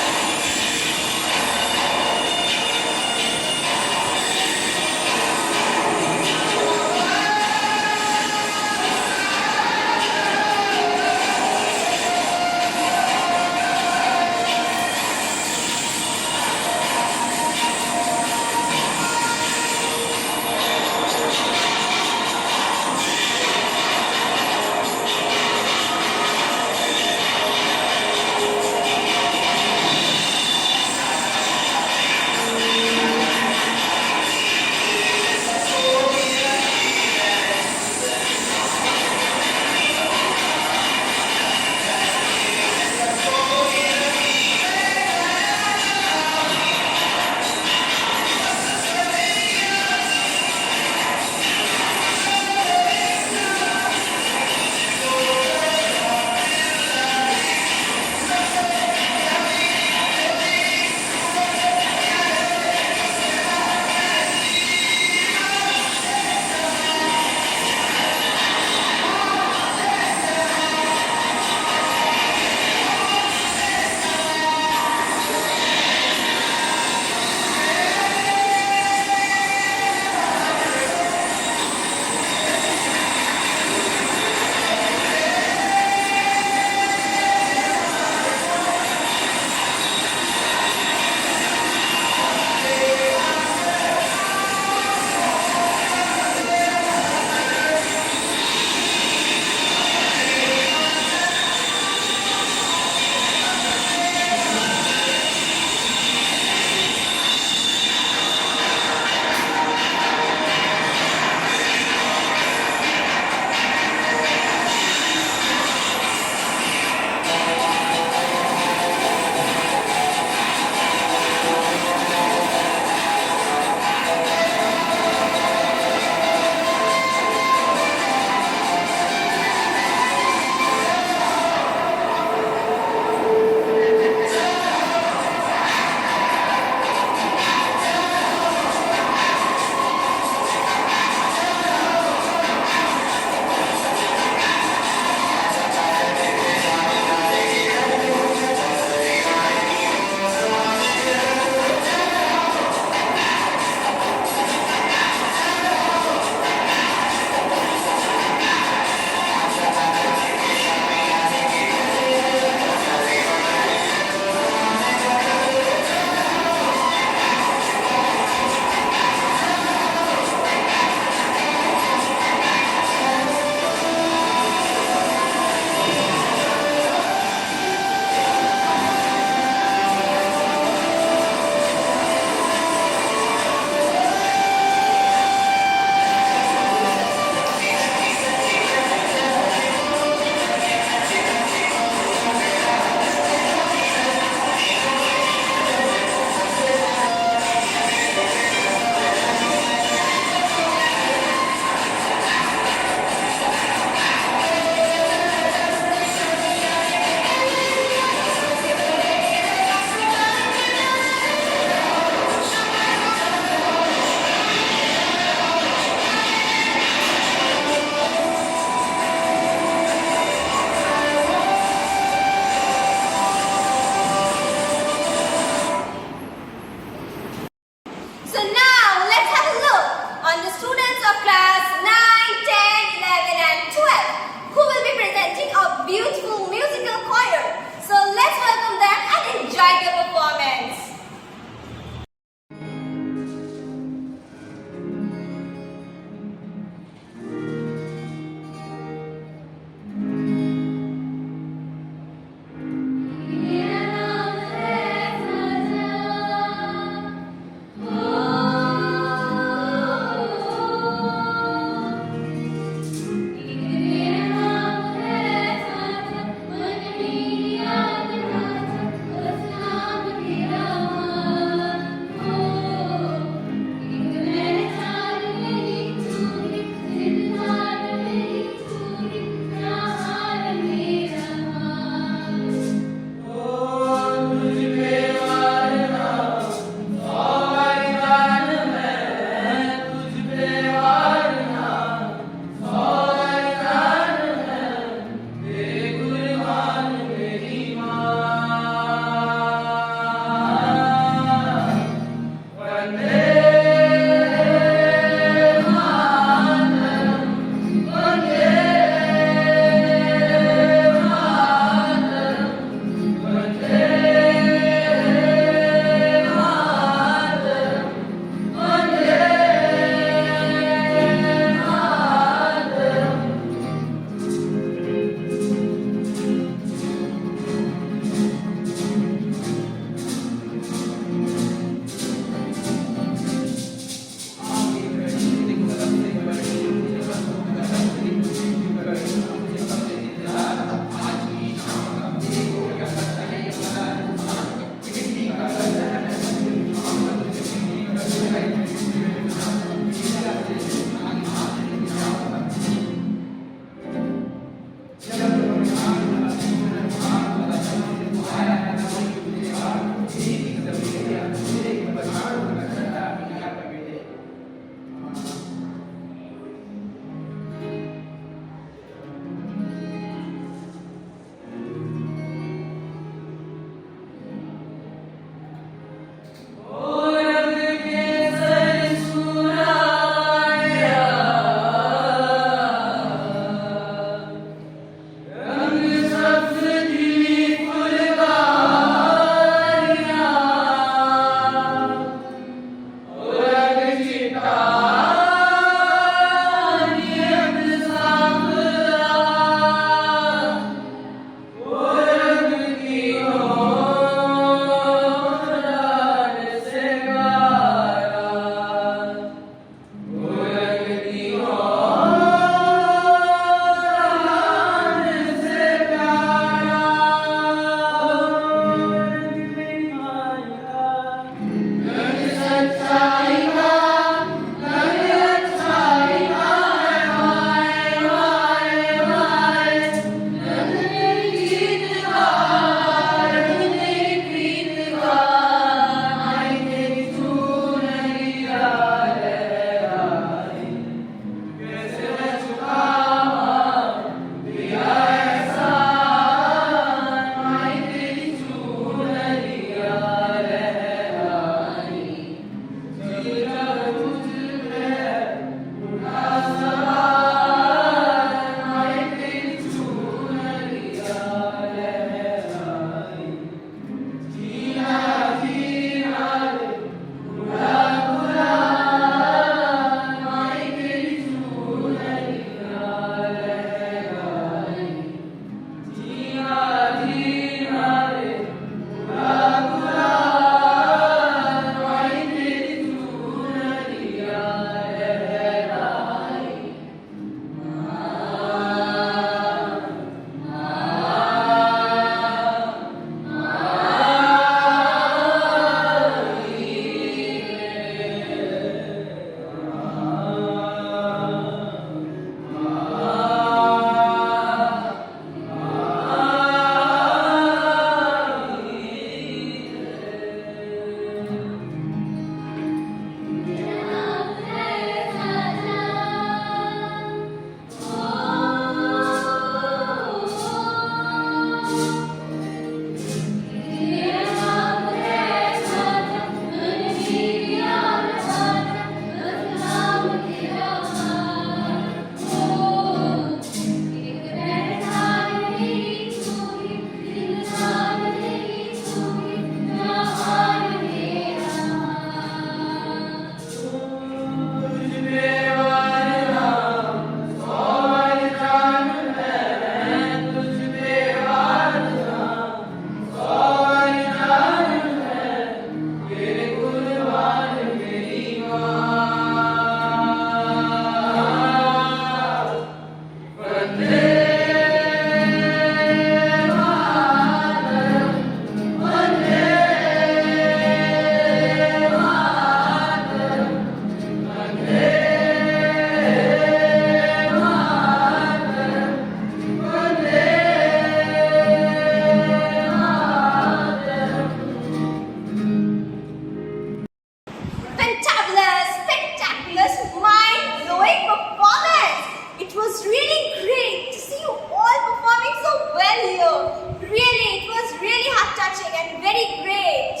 touching and very great.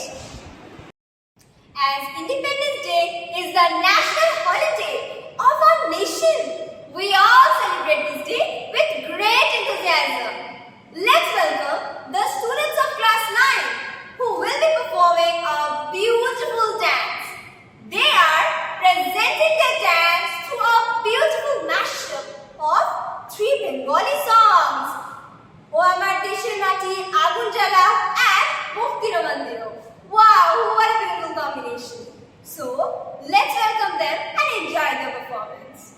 As Independence Day is the national holiday of our nation, we all celebrate this day with great enthusiasm. Let's welcome the students of class 9 who will be performing a beautiful dance. They are presenting their dance through a beautiful mashup of 3 Bengali songs, O Amar Desher Mati, Agun Jala and Mukti Mandir. Wow, what a beautiful combination. So, let's welcome them and enjoy their performance.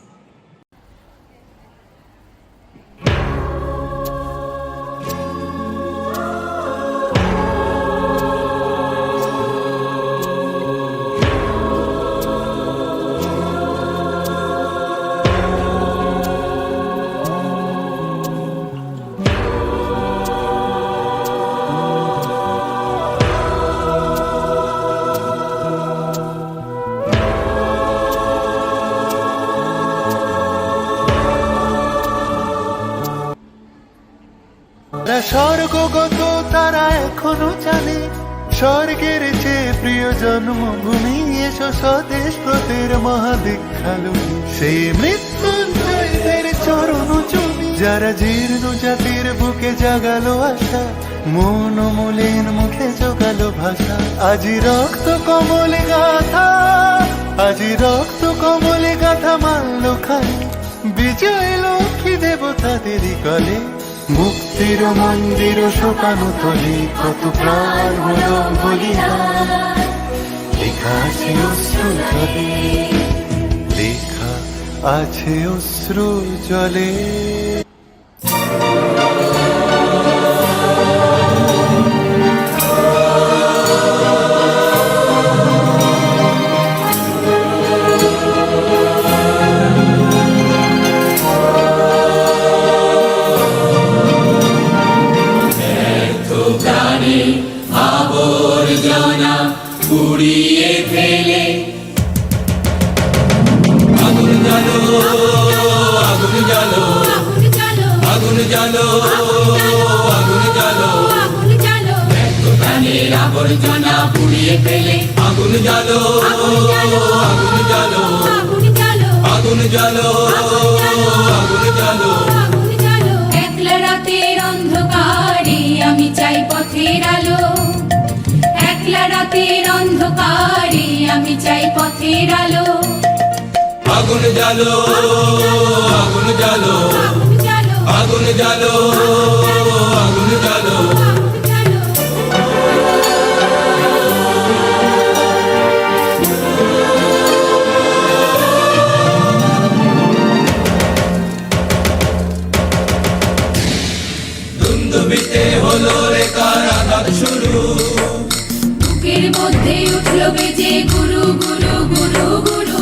স্বর্গগত তারা এখনো জানে স্বর্গের চেয়ে প্রিয় জন্মভূমি এসো স্বদেশ ব্রতের মহাদীক্ষালু সেই মৃত্যুঞ্জয়দের চরণ চুমি যারা জীর্ণ জাতির বুকে জাগালো আশা মন মলিন মুখে জোগালো ভাষা আজি রক্ত কমলে গাথা আজি রক্ত কমলে গাথা মাল্য খায় বিজয় লক্ষ্মী দেবতাদেরই কলে মুক্তির মন্দির শোকানো তলি কত প্রাণ হলো বলিদান লেখা আছে অশ্রু জলে লেখা আছে অশ্রু জলে আবর্জনা পুড়িয়ে ফেলে আগুন জ্বালো আগুন জ্বালো আগুন জ্বালো আগুন জ্বালো প্রাণের আবর্জনা পুড়িয়ে ফেলে আগুন জ্বালো আগুন জ্বালো আগুন জ্বালো আগুন জ্বালো একলা রাতের অন্ধকারে আমি চাই পথের আলো একলা রাতের অন্ধকারে আমি চাই পথের আলো আগুন জ্বালো আগুন জ্বালো আগুন জ্বালো আগুন জ্বালো দুন্দুবিতে হলো রে কারাঘাত শুরু বুকের মধ্যে উঠলো বেজে গুরু গুরু গুরু গুরু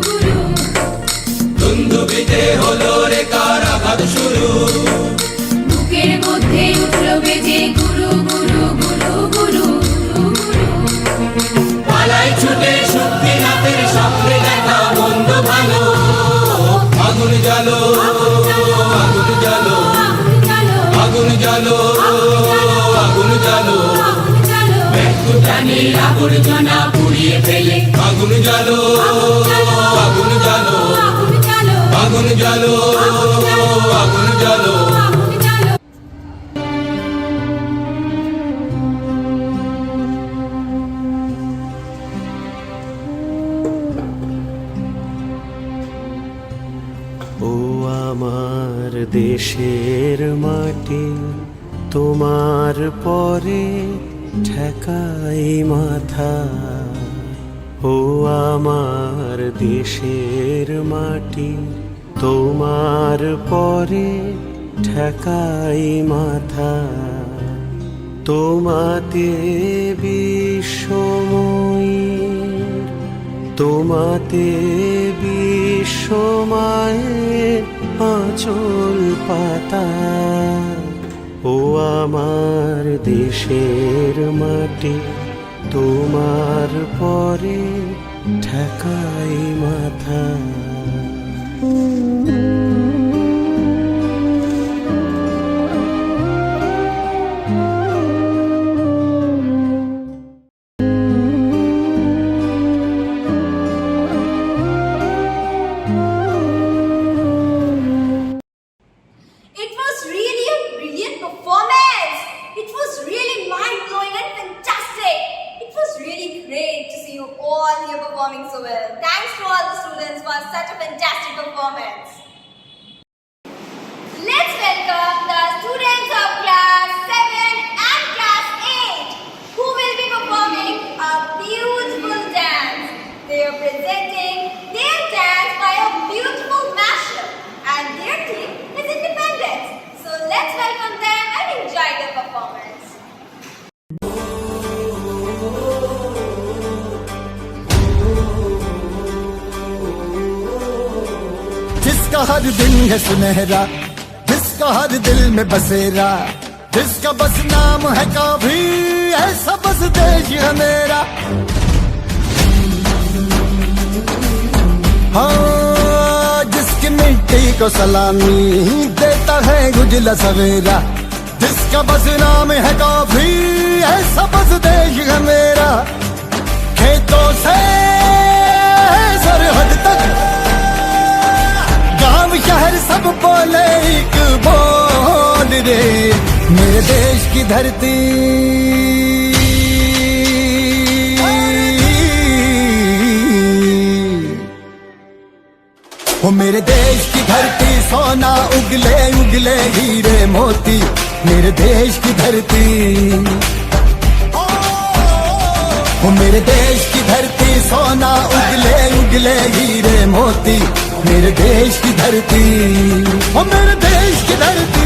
গুরু দুন্দুবিতে হলো রে কারাঘাত শুরু বুকের মধ্যে উঠলো বেজে গুরু গুরু গুরু গুরু পালাই ছুটে শক্তিনাথের সামনে দেখা মন্দ ভালো আগুন জ্বালো আগুন জ্বালো আগুন জ্বালো আগুন জ্বালো প্রাণের আবর্জনা পুড়িয়ে ফেলে আগুন জ্বালো আগুন জ্বালো আগুন জ্বালো আগুন জ্বালো ও আমার দেশের মাটি তোমার পরে ঠেকাই মাথা ও আমার দেশের মাটি তোমার পরে ঠেকাই মাথা তোমাতে বিশ্বময়ীর তোমাতে বিশ্বমায়ের আঁচল পাতা ও আমার দেশের মাটি তোমার পরে ঠেকাই মাথা performing so well. Thanks to all the students for such a fantastic performance. Let's welcome the students of class 7 and class 8 who will be performing a beautiful dance. They are presenting their dance by a beautiful mashup and their theme is independence. So let's welcome them and enjoy their performance. जिसका हर दिन है सुनहरा, जिसका हर दिल में बसेरा, जिसका बस नाम है काफी, ऐसा बस देश है मेरा। हाँ, जिसकी मिट्टी को सलामी देता है उजला सवेरा, जिसका बस नाम है काफी, ऐसा बस देश है मेरा। खेतों से सरहद तक गांव शहर सब बोले एक बोल रे, मेरे देश की धरती वो मेरे देश की धरती, सोना उगले उगले हीरे मोती, मेरे देश की धरती। वो मेरे देश की धरती, सोना उगले उगले हीरे मोती, मेरे देश की धरती, वो मेरे देश की धरती।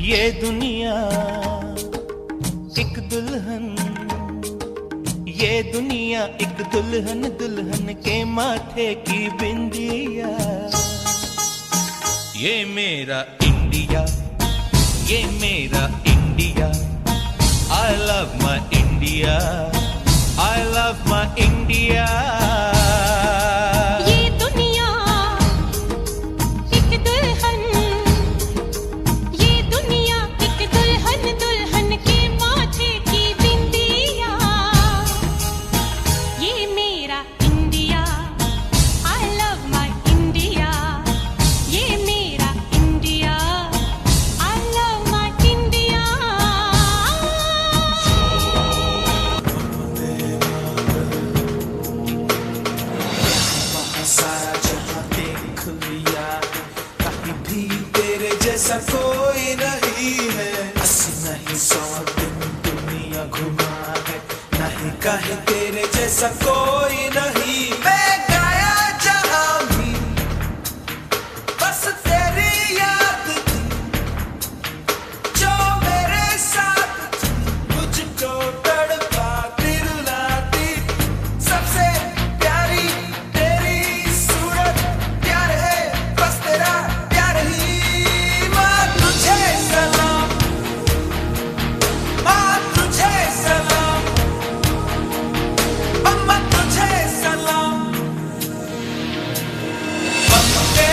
ये दुनिया एक दुल्हन, ये दुनिया एक दुल्हन, दुल्हन के माथे की बिंदिया। ये मेरा इंडिया, ये मेरा India, I love my India, I love my India। ये दुनिया एक दुल्हन, ये दुनिया एक दुल्हन, दुल्हन के माथे की बिंदिया। ये मेरा India, I love my India, ये मेरा India, I love my India। सारा जहां देख लिया, कहीं भी तेरे जैसा कोई नहीं है। 80 नहीं 100 दिन दुनिया घुमा है, नहीं कहीं तेरे जैसा कोई नहीं। मैं गाया जहां भी बस तेरी याद थी, जो मेरे साथ थी, मुझको तड़पाती रुलाती। सबसे प्यारी तेरी सूरत, प्यार है बस तेरा प्यार ही। माँ तुझे सलाम, माँ तुझे सलाम, अम्मा तुझे सलाम। Vande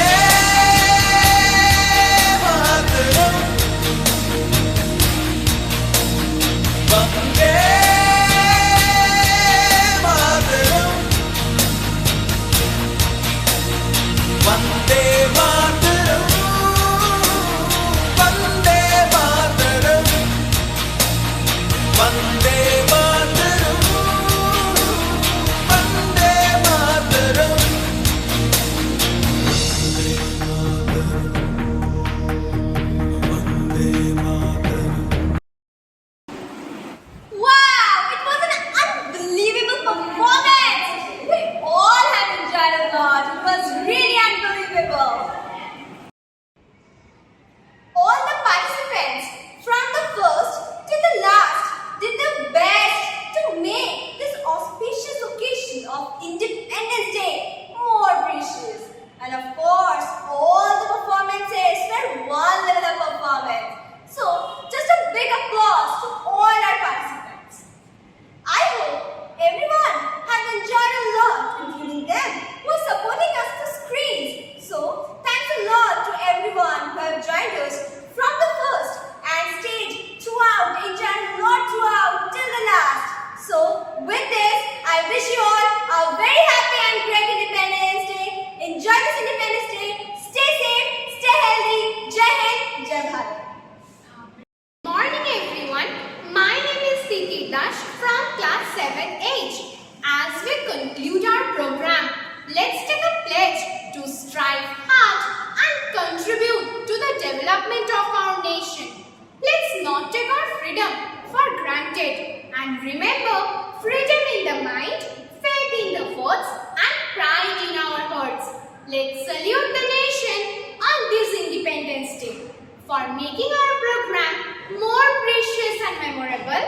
Mataram, Vande Mataram, Vande Mataram, Vande Mataram, Vande Mataram, Vande Mataram. 7th age. As we conclude our program, let's take a pledge to strive hard and contribute to the development of our nation. Let's not take our freedom for granted and remember freedom in the mind, faith in the thoughts and pride in our hearts. Let's salute the nation on this Independence Day. For making our program more precious and memorable,